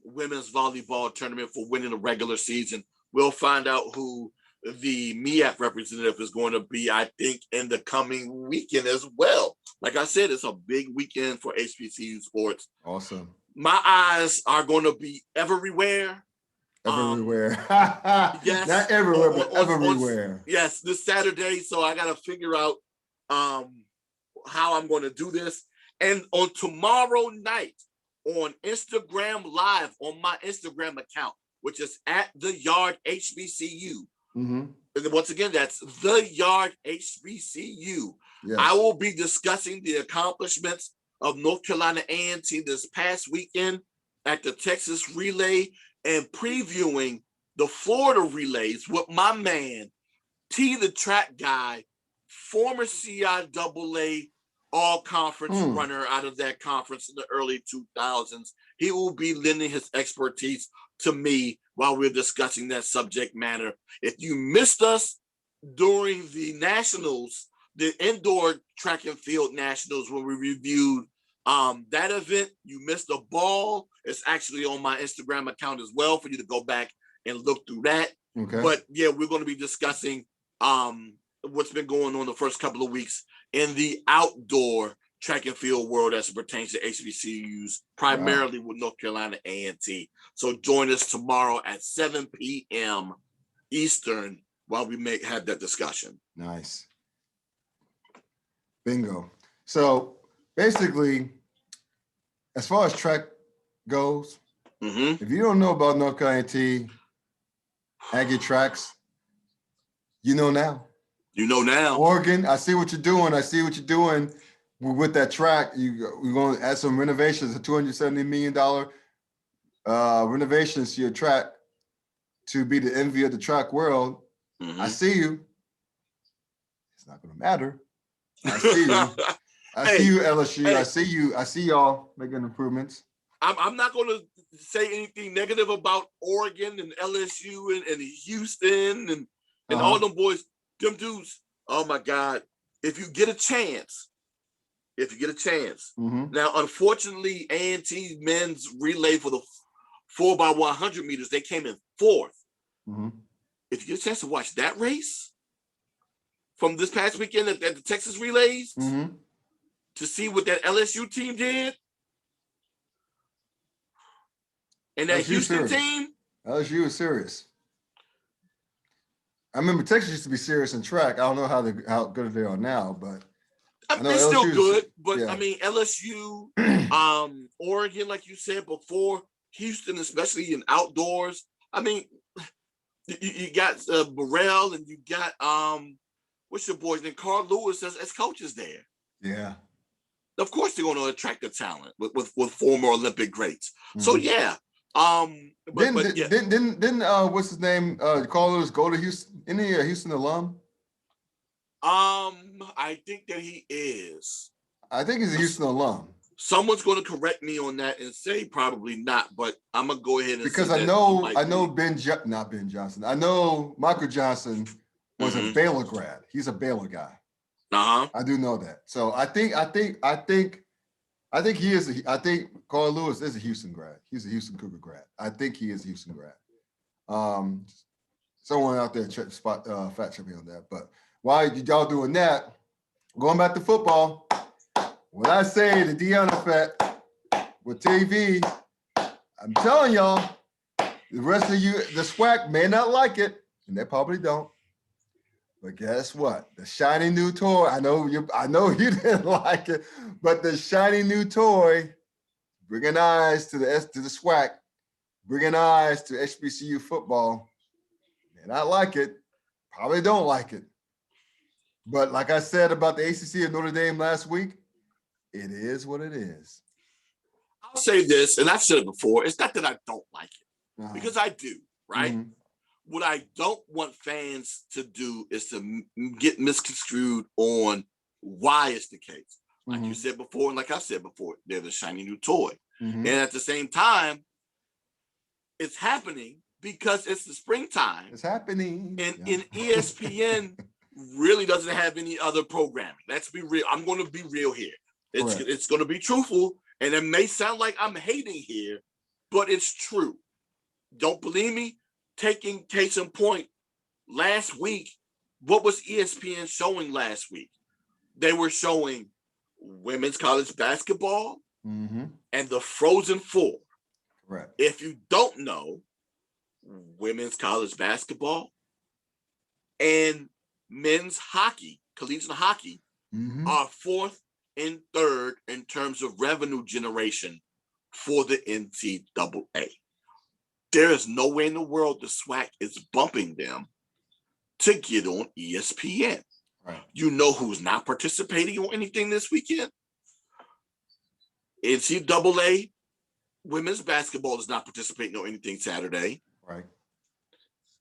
S2: women's volleyball tournament for winning the regular season. We'll find out who the MEAC representative is going to be, I think, in the coming weekend as well. Like I said, it's a big weekend for HBCU sports.
S1: Awesome.
S2: My eyes are going to be everywhere.
S1: Everywhere.
S2: Yes.
S1: Not everywhere, but everywhere.
S2: Yes, this Saturday. So I got to figure out how I'm going to do this. And on tomorrow night on Instagram Live, on my Instagram account, which is at The Yard HBCU. And once again, that's The Yard HBCU. Yes. I will be discussing the accomplishments of North Carolina A&T this past weekend at the Texas Relay and previewing the Florida relays with my man, T the Track Guy, former CIAA all-conference runner out of that conference in the early 2000s. He will be lending his expertise to me while we're discussing that subject matter. If you missed us during the nationals, the indoor track and field nationals, when we reviewed that event, you missed a ball. It's actually on my Instagram account as well for you to go back and look through that. Okay. But yeah, we're going to be discussing what's been going on the first couple of weeks in the outdoor track and field world as it pertains to HBCUs, primarily with North Carolina A&T. So join us tomorrow at 7 p.m. Eastern while we have that discussion.
S1: Nice. Bingo. So basically, as far as track goes, if you don't know about North Carolina A&T Aggie tracks, you know now.
S2: You know now.
S1: Oregon, I see what you're doing. I see what you're doing with that track. We're going to add some renovations, a $270 million renovations to your track to be the envy of the track world. I see you. It's not going to matter. I see you. I see you, LSU. Hey. I see y'all making improvements.
S2: I'm not going to say anything negative about Oregon and LSU and Houston and all them boys. Them dudes, oh my God, if you get a chance. Now, unfortunately, A&T men's relay for the 4x100 meters, they came in fourth. If you get a chance to watch that race from this past weekend at the Texas relays, to see what that LSU team did, and that Houston team.
S1: LSU is serious. I remember Texas used to be serious in track. I don't know how good they are now, but
S2: they're still good. But yeah. I mean, LSU, Oregon, like you said before, Houston, especially in outdoors. I mean, you got Burrell and you got what's your boy's name? Carl Lewis as coaches there.
S1: Yeah.
S2: Of course, they're going to attract the talent with former Olympic greats. So yeah.
S1: Didn't what's his name? Carl Lewis go to Houston? Isn't he a Houston alum?
S2: I think that he is.
S1: I think he's a Houston alum.
S2: Someone's going to correct me on that and say probably not, but I'm gonna go ahead and
S1: because I know not Ben Johnson. I know Michael Johnson was a Baylor grad. He's a Baylor guy. I do know that. So I think he is. I think Carl Lewis is a Houston grad. He's a Houston Cougar grad. I think he is a Houston grad. Someone out there fact check me on that. But while y'all doing that, going back to football, when I say the Deion effect with TV, I'm telling y'all, the rest of you, the SWAC may not like it, and they probably don't. But guess what? The shiny new toy. I know you didn't like it, but the shiny new toy, bringing eyes to the SWAC, bringing eyes to HBCU football. May not like it, probably don't like it. But like I said about the ACC and Notre Dame last week, it is what it is.
S2: I'll say this, and I've said it before. It's not that I don't like it, because I do, right? Mm-hmm. What I don't want fans to do is to get misconstrued on why it's the case. Like you said before, and like I said before, they're the shiny new toy. And at the same time, it's happening because it's the springtime.
S1: It's happening.
S2: And ESPN really doesn't have any other programming. Let's be real. I'm going to be real here. It's going to be truthful. And it may sound like I'm hating here, but it's true. Don't believe me? Taking case in point, last week, what was ESPN showing last week? They were showing women's college basketball and the Frozen Four.
S1: Right.
S2: If you don't know, women's college basketball and men's hockey, collegiate hockey, are fourth and third in terms of revenue generation for the NCAA. There is no way in the world the SWAC is bumping them to get on ESPN.
S1: Right.
S2: You know who's not participating on anything this weekend? NCAA women's basketball is not participating on anything Saturday.
S1: Right.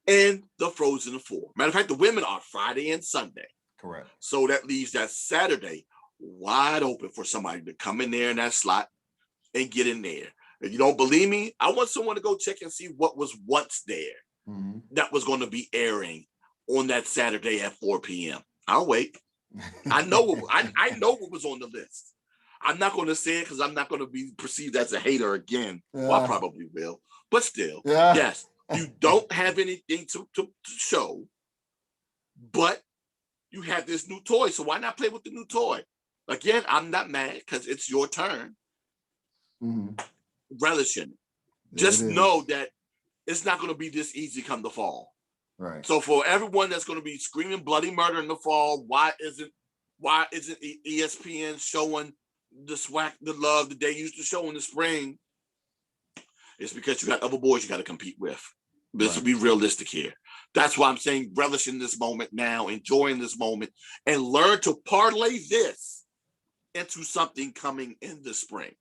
S2: And the Frozen Four. Matter of fact, the women are Friday and Sunday.
S1: Correct.
S2: So that leaves that Saturday wide open for somebody to come in there in that slot and get in there. If you don't believe me, I want someone to go check and see what was once there that was going to be airing on that Saturday at 4 p.m. I'll wait. I know I know what was on the list. I'm not going to say it because I'm not going to be perceived as a hater again. Well, I probably will. But still, yes, you don't have anything to show, but you have this new toy. So why not play with the new toy? Again, I'm not mad because it's your turn. Relish in it. Just know that it's not going to be this easy come the fall.
S1: Right.
S2: So for everyone that's going to be screaming bloody murder in the fall, why isn't ESPN showing the SWAC the love that they used to show in the spring? It's because you got other boys you got to compete with. Let's be realistic here. That's why I'm saying relish in this moment now, enjoying this moment, and learn to parlay this into something coming in the spring.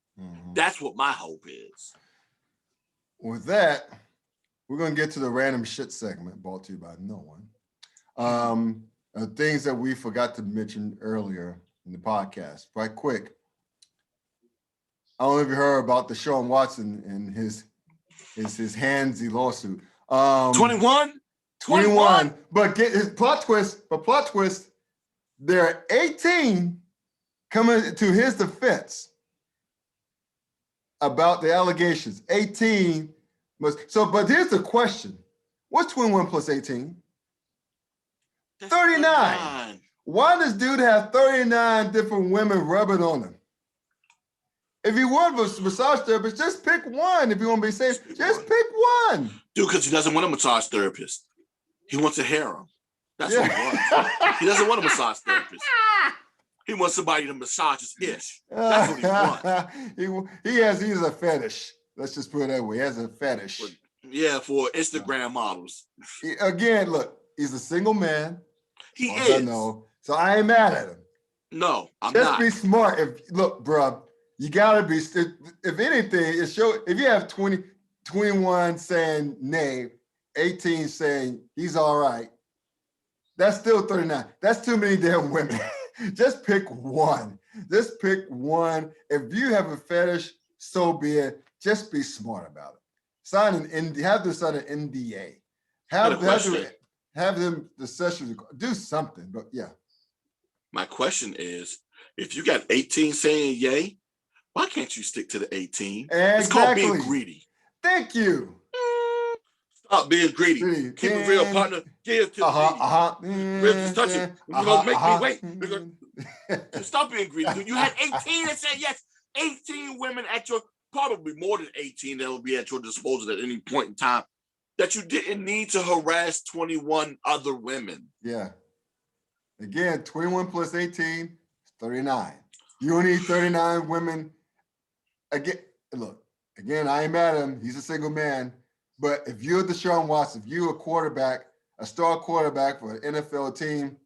S2: That's what my hope is.
S1: With that, we're going to get to the random shit segment brought to you by no one. Things that we forgot to mention earlier in the podcast. Right quick. I don't know if you heard about the Deshaun Watson and his handsy lawsuit.
S2: 21?
S1: But get his plot twist, there are 18 coming to his defense about the allegations. 18 but here's the question. What's 21 plus 18? 39. Why does dude have 39 different women rubbing on him? If you want a massage therapist, just pick one. If you want to be safe, just pick one.
S2: Dude, because he doesn't want a massage therapist. He wants a harem. That's what he wants. He doesn't want a massage therapist. He wants somebody to massage his ish. That's what he wants. He
S1: has a fetish. Let's just put it that way. He has a fetish.
S2: For Instagram models.
S1: Again, look, he's a single man.
S2: He is.
S1: I know. So I ain't mad at him.
S2: No, I'm
S1: just
S2: not.
S1: Just be smart. Look, bro, you gotta be. If anything, if you have 21 saying nay, 18 saying he's all right, that's still 39. That's too many damn women. Just pick one. Just pick one. If you have a fetish, so be it. Just be smart about it. Have them sign an NDA. Have have them the sessions, do something. But yeah.
S2: My question is, if you got 18 saying yay, why can't you stick to the 18? It's called being greedy.
S1: Thank you.
S2: Stop being greedy. Keep it real, partner. Give to the greedy. Just touch it. You're going to make me wait. Stop being greedy. You had 18 that said yes. 18 women at your, probably more than 18 that will be at your disposal at any point in time, that you didn't need to harass 21 other women.
S1: Yeah. Again, 21 plus 18 is 39. You don't need 39 women. Again, look, again, I ain't mad at him. He's a single man. But if you're Deshaun Watson, if you're a quarterback, a star quarterback for an NFL team,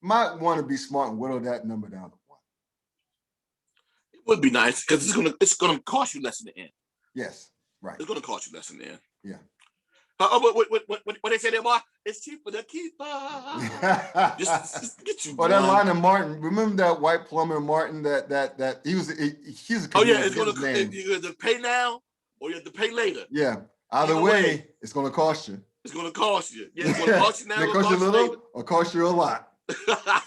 S1: might want to be smart and whittle that number down to 1.
S2: It would be nice because it's gonna cost you less in the end.
S1: Yes, right.
S2: It's gonna cost you less in the end.
S1: Yeah.
S2: What they say there, boy? It's cheaper to keep just get you.
S1: Well, that line of Martin. Remember that white plumber Martin? That he's a.
S2: Oh yeah, it's gonna. You have to pay now or you have to pay later.
S1: Yeah. Either way, it's gonna cost you.
S2: It's gonna cost you. Yeah, it's gonna cost you now.
S1: It cost you a little or cost you a lot.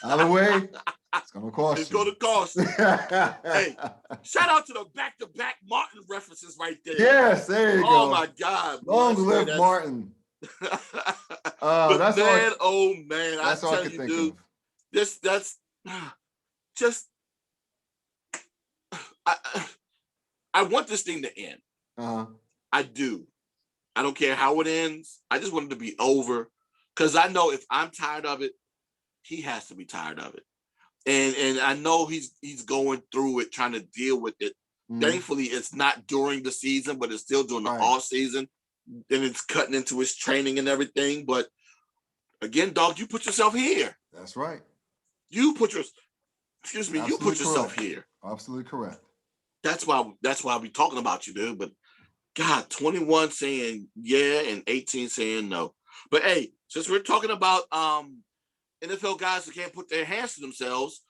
S1: Either way, it's gonna cost you.
S2: It's gonna cost you. Hey, shout out to the back-to-back Martin references right there.
S1: Yes, there you go.
S2: Oh my God.
S1: Long live Martin.
S2: That's man, oh man,
S1: that's all I can think of.
S2: That's just I want this thing to end. I do. I don't care how it ends. I just want it to be over. Because I know if I'm tired of it, he has to be tired of it. And I know he's going through it, trying to deal with it. Thankfully, it's not during the season, but it's still during the off season. And it's cutting into his training and everything. But again, dog, you put yourself here.
S1: That's right.
S2: You put yourself here.
S1: Absolutely correct.
S2: That's why we're talking about you, dude. But God, 21 saying yeah and 18 saying no. But hey, since we're talking about NFL guys that can't put their hands to themselves,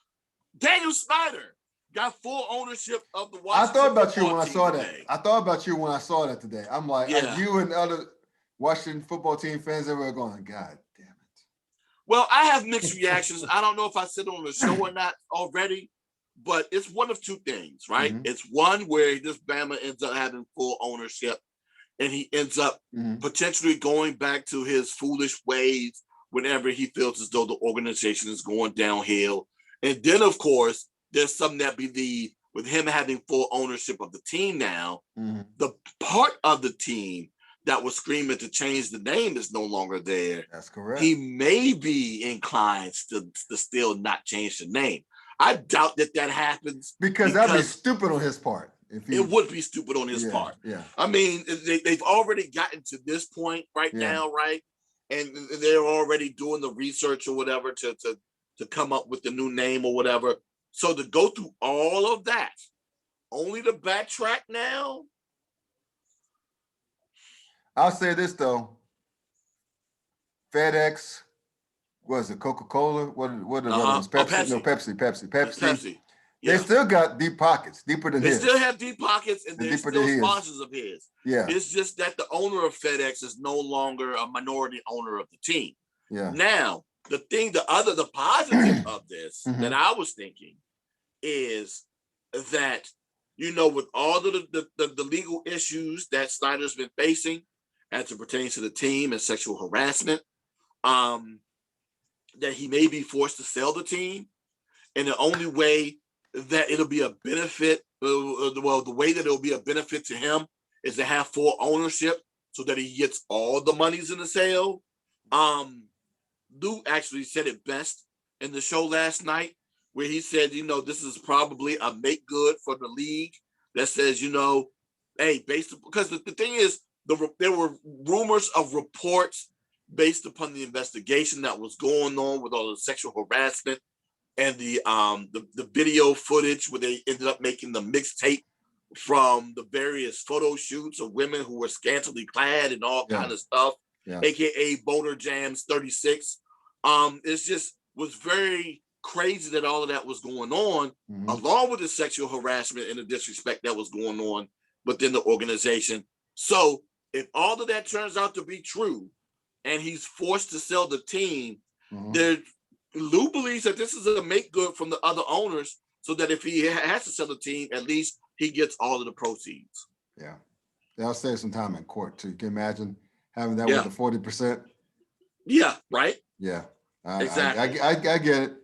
S2: Daniel Snyder got full ownership of the Washington.
S1: I thought about you when I saw that. I thought about you when I saw that today. I'm like, you and other Washington football team fans everywhere going, God damn it.
S2: Well, I have mixed reactions. I don't know if I said it on the show or not already, but it's one of two things, right? It's one where this Bama ends up having full ownership and he ends up potentially going back to his foolish ways whenever he feels as though the organization is going downhill. And then, of course, there's some that believe with him having full ownership of the team now, the part of the team that was screaming to change the name is no longer there.
S1: That's correct.
S2: He may be inclined to still not change the name. I doubt that happens.
S1: Because that'd be stupid on his part.
S2: It would be stupid on his part.
S1: Yeah.
S2: I mean, they've already gotten to this point now, right? And they're already doing the research or whatever to come up with the new name or whatever. So to go through all of that, only to backtrack now.
S1: I'll say this though. FedEx, what is it, Coca-Cola? What is Pepsi?
S2: Pepsi.
S1: No, Pepsi.
S2: Yeah.
S1: They still got deep pockets, deeper than his.
S2: They still have deep pockets, and they're still sponsors of his.
S1: Yeah.
S2: It's just that the owner of FedEx is no longer a minority owner of the team.
S1: Yeah.
S2: Now, the positive of this that I was thinking is that, with all the legal issues that Snyder's been facing as it pertains to the team and sexual harassment, that he may be forced to sell the team. And the only way that it'll be a benefit, the way that it'll be a benefit to him is to have full ownership so that he gets all the monies in the sale. Lou actually said it best in the show last night, where he said, this is probably a make good for the league that says, hey, because the thing is, there were rumors of reports based upon the investigation that was going on with all the sexual harassment and the video footage where they ended up making the mixtape from the various photo shoots of women who were scantily clad and all kind of stuff, aka Boulder Jams 36. It's just was very crazy that all of that was going on, along with the sexual harassment and the disrespect that was going on within the organization. So if all of that turns out to be true, and he's forced to sell the team, Lou believes that this is a make good from the other owners, so that if he has to sell the team, at least he gets all of the proceeds.
S1: Yeah. They'll save some time in court too. Can you imagine having that with the 40%?
S2: Yeah, right?
S1: Yeah.
S2: Exactly.
S1: I get it.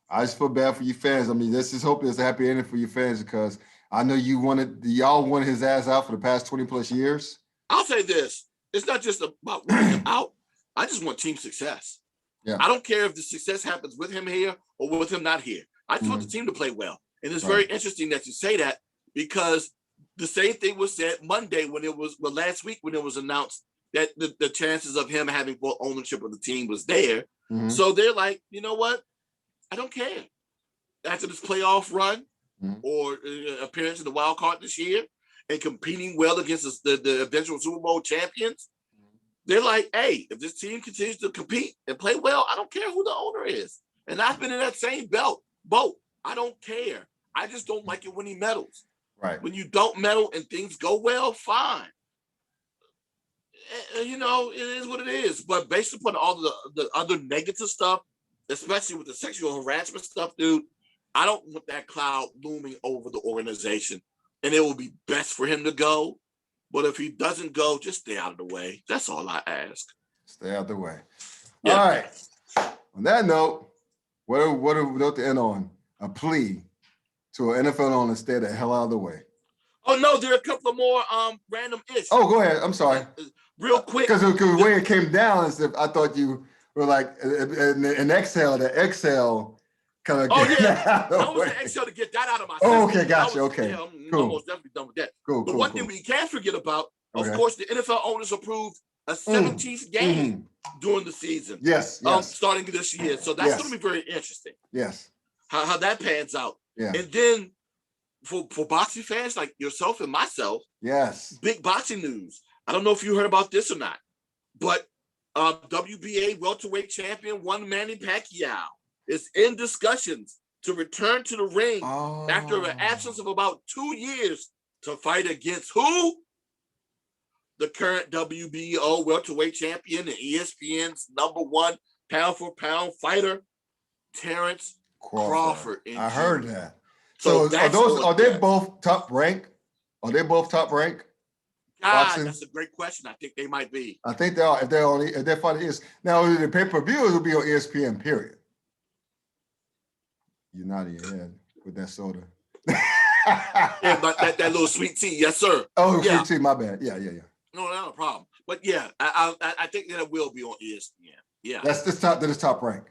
S1: I just feel bad for you fans. I mean, this is hoping it's a happy ending for you fans, because I know y'all wanted his ass out for the past 20 plus years.
S2: I'll say this. It's not just about wanting him out. I just want team success. Yeah. I don't care if the success happens with him here or with him not here. I just want the team to play well. And it's very interesting that you say that, because the same thing was said Monday last week when it was announced that the chances of him having full ownership of the team was there. So they're like, you know what? I don't care. After this playoff run or appearance in the wild card this year and competing well against the eventual Super Bowl champions, they're like, hey, if this team continues to compete and play well, I don't care who the owner is. And I've been in that same boat. I don't care. I just don't like it when he meddles. Right. When you don't meddle and things go well, fine. You know, it is what it is. But based upon all the other negative stuff, especially with the sexual harassment stuff, dude, I don't want that cloud looming over the organization. And it will be best for him to go. But if he doesn't go, just stay out of the way. That's all I ask.
S1: Stay out of the way. Yeah. All right. On that note, what do we note to end on? A plea to an NFL owner to stay the hell out of the way.
S2: Oh, no, there are a couple of more random issues.
S1: Oh, go ahead. I'm sorry.
S2: Real quick.
S1: Because the way it came down is I thought you were like an exhale, the exhale kind of.
S2: Oh, yeah. That was the exhale to get that out of my system.
S1: Oh, okay. Gotcha. Okay.
S2: Yeah, I'm
S1: cool.
S2: almost definitely done with that.
S1: Cool.
S2: But one thing we can't forget about, of course, the NFL owners approved a 17th game during the season.
S1: Yes.
S2: Starting this year. So that's going to be very interesting.
S1: Yes.
S2: How that pans out.
S1: Yeah.
S2: And then for boxing fans like yourself and myself, big boxing news. I don't know if you heard about this or not, but WBA welterweight champion Manny Pacquiao is in discussions to return to the ring after an absence of about 2 years to fight against who? The current WBO welterweight champion and ESPN's #1 pound-for-pound fighter, Terrence Crawford.
S1: I heard that. So are they both top rank? Are they both top rank?
S2: God, that's a great question. I think they might be.
S1: I think they are. If they're fighting is now the pay-per-view will be on ESPN. Period. You're nodding your head with that soda.
S2: Yeah, but that little sweet tea, yes, sir.
S1: Oh, sweet tea. My bad. Yeah.
S2: No, not a problem. But yeah, I think that it will be on ESPN. Yeah,
S1: that's top rank.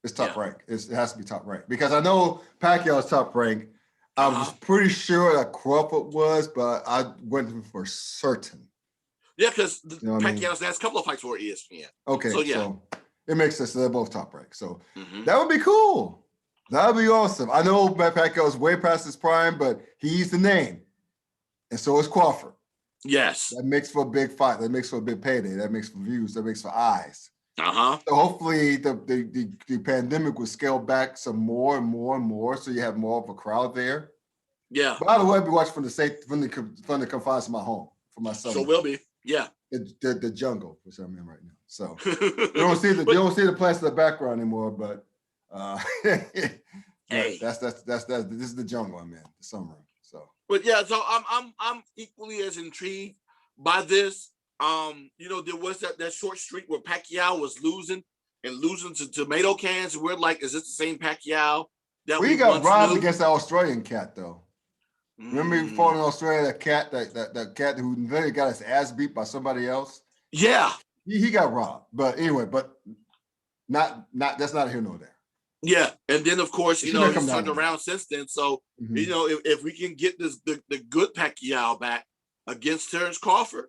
S1: It's top rank. It has to be top rank because I know Pacquiao's top rank. I was pretty sure that Crawford was, but I went for certain.
S2: Yeah, because Pacquiao's last couple of fights were ESPN.
S1: Okay, so it makes sense. They're both top rank. So that would be cool. That would be awesome. I know Pacquiao's way past his prime, but he's the name. And so is Crawford.
S2: Yes.
S1: That makes for a big fight. That makes for a big payday. That makes for views. That makes for eyes.
S2: So
S1: hopefully the pandemic will scale back some more and more, so you have more of a crowd there.
S2: Yeah.
S1: By the way, I'll be watching from the confines of my home for myself.
S2: So will be. Yeah.
S1: The jungle, which I'm in right now. So you don't see the plants in the background anymore, but
S2: hey,
S1: that's this is the jungle I'm in, the summer. So.
S2: But yeah, so I'm equally as intrigued by this. There was that short streak where Pacquiao was losing to tomato cans. We're like, is this the same Pacquiao that we got
S1: robbed against the Australian cat though? Remember he fought in Australia, that cat who literally got his ass beat by somebody else?
S2: Yeah.
S1: He got robbed. But anyway, not that's not here nor there.
S2: Yeah. And then of course, he's turned around since then. So if we can get the good Pacquiao back against Terrence Crawford,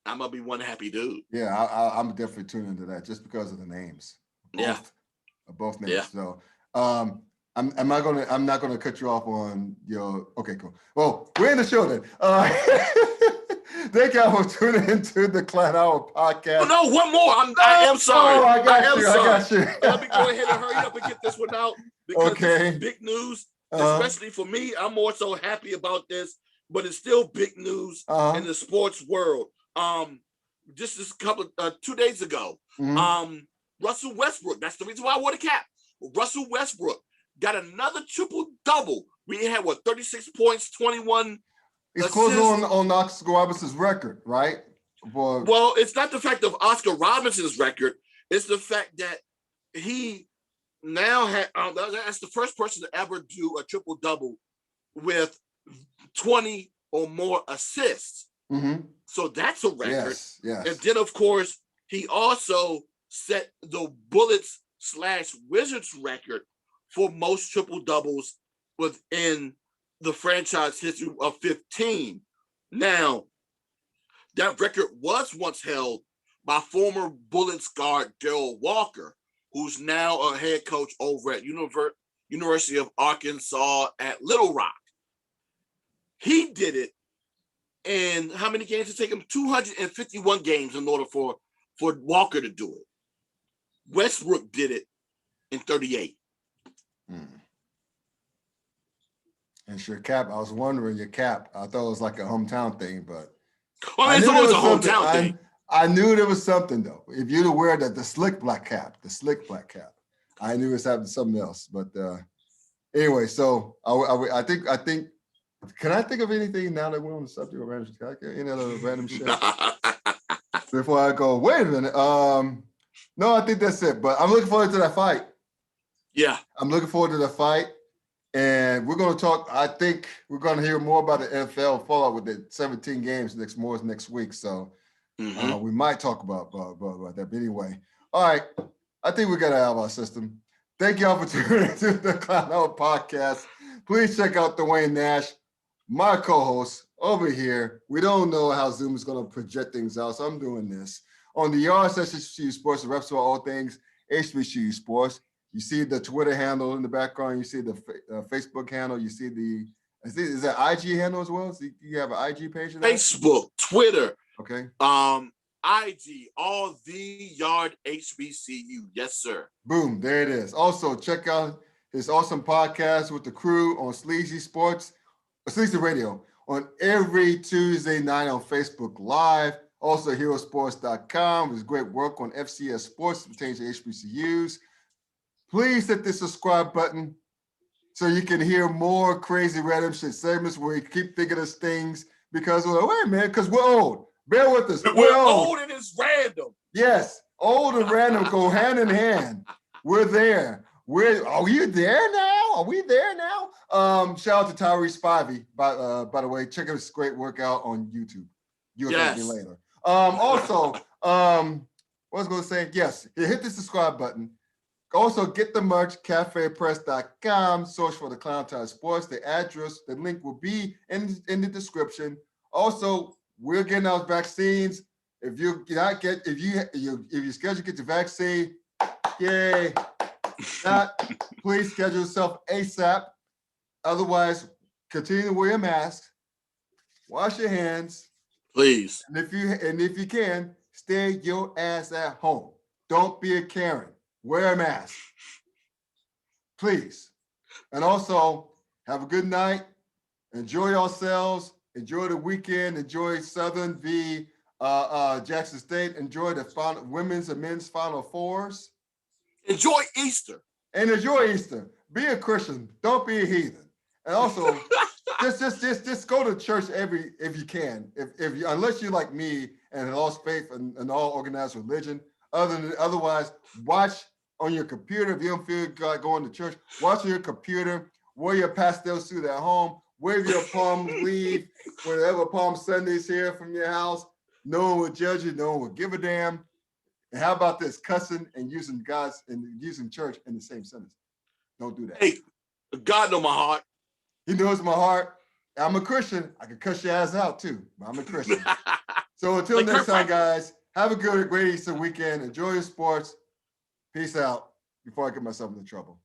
S2: I'm gonna be one happy dude.
S1: Yeah, I'm definitely tuning into that just because of the names. Both names. Yeah. So I'm not gonna cut you off on your. Okay, cool. Well, we're in the show then. Thank y'all for tuning into the Klown Hour podcast.
S2: Oh, no, one more. I am sorry.
S1: Oh, I got you.
S2: Let me go ahead and hurry up and get this one out because this is big news, especially for me. I'm more so happy about this, but it's still big news in the sports world. just this couple 2 days ago. Russell Westbrook. That's the reason why I wore the cap. Russell Westbrook got another triple-double. We had 36 points, 21.
S1: He's closing on Oscar Robinson's record, right?
S2: Well, it's not the fact of Oscar Robinson's record. It's the fact that he now had that's the first person to ever do a triple-double with 20 or more assists. So that's a record.
S1: Yes.
S2: And then, of course, he also set the Bullets/Wizards record for most triple-doubles within the franchise history of 15. Now, that record was once held by former Bullets guard Darrell Walker, who's now a head coach over at University of Arkansas at Little Rock. He did it in how many games? It took him 251 games in order for Walker to do it. Westbrook did it in 38.
S1: And your cap, I was wondering your cap. I thought it was like a hometown thing, but
S2: I knew it was a hometown thing.
S1: I knew there was something though. If you'd wear the slick black cap, I knew it was having something else. But anyway, so I think. Can I think of anything now that we're on the subject of random shit? Any other random shit? Before I go, wait a minute. No, I think that's it. But I'm looking forward to that fight.
S2: Yeah.
S1: I'm looking forward to the fight. And we're going to talk, I think we're going to hear more about the NFL fallout with the 17 games next week. So we might talk about that. But anyway, all right. I think we got to have our system. Thank y'all for tuning into the Klown Hour podcast. Please check out Dwayne Nash, my co-host over here. We don't know how Zoom is going to project things out, so I'm doing this. On the yard session, HBCU Sports, the reps for all things HBCU Sports. You see the Twitter handle in the background. You see the Facebook handle. You see is that IG handle as well? So you have an IG page?
S2: Facebook, Twitter.
S1: Okay.
S2: IG, all the yard HBCU. Yes, sir.
S1: Boom, there it is. Also, check out his awesome podcast with the crew on Sleazy Radio on every Tuesday night on Facebook Live. Also, herosports.com. His great work on FCS Sports pertains to HBCUs. Please hit the subscribe button so you can hear more crazy random shit segments where we keep thinking of things because we're like, wait a minute, because we're old. Bear with us.
S2: We're old and it's random.
S1: Yes, old and random go hand in hand. We're there. Are you there now? Are we there now? Shout out to Tyrese Spivey, by the way. Check out his great workout on YouTube. You'll thank me later. Also, what I was going to say, yes, hit the subscribe button. Also, get the merch, cafepress.com. Search for the Klown Time Sports. The address, the link will be in the description. Also, we're getting our vaccines. If you're scheduled to get the vaccine, yay. Not, please schedule yourself ASAP. Otherwise, continue to wear your mask. Wash your hands.
S2: Please.
S1: And if you can, stay your ass at home. Don't be a Karen. Wear a mask. Please. And also, have a good night. Enjoy yourselves. Enjoy the weekend. Enjoy Southern v. Jackson State. Enjoy the women's and men's Final Fours. Enjoy Easter. And enjoy Easter. Be a Christian. Don't be a heathen. And also, just go to church if you can. If you, unless you're like me and lost faith in all organized religion. Otherwise, watch on your computer. If you don't feel like going to church, watch on your computer. Wear your pastel suit at home. Wave your palm leave whenever Palm Sunday's here from your house. No one will judge you. No one will give a damn. And how about this? Cussing and using church in the same sentence. Don't do that. Hey, God knows my heart. He knows my heart. I'm a Christian. I can cuss your ass out too. But I'm a Christian. So until next time, guys, have a great Easter weekend. Enjoy your sports. Peace out before I get myself into trouble.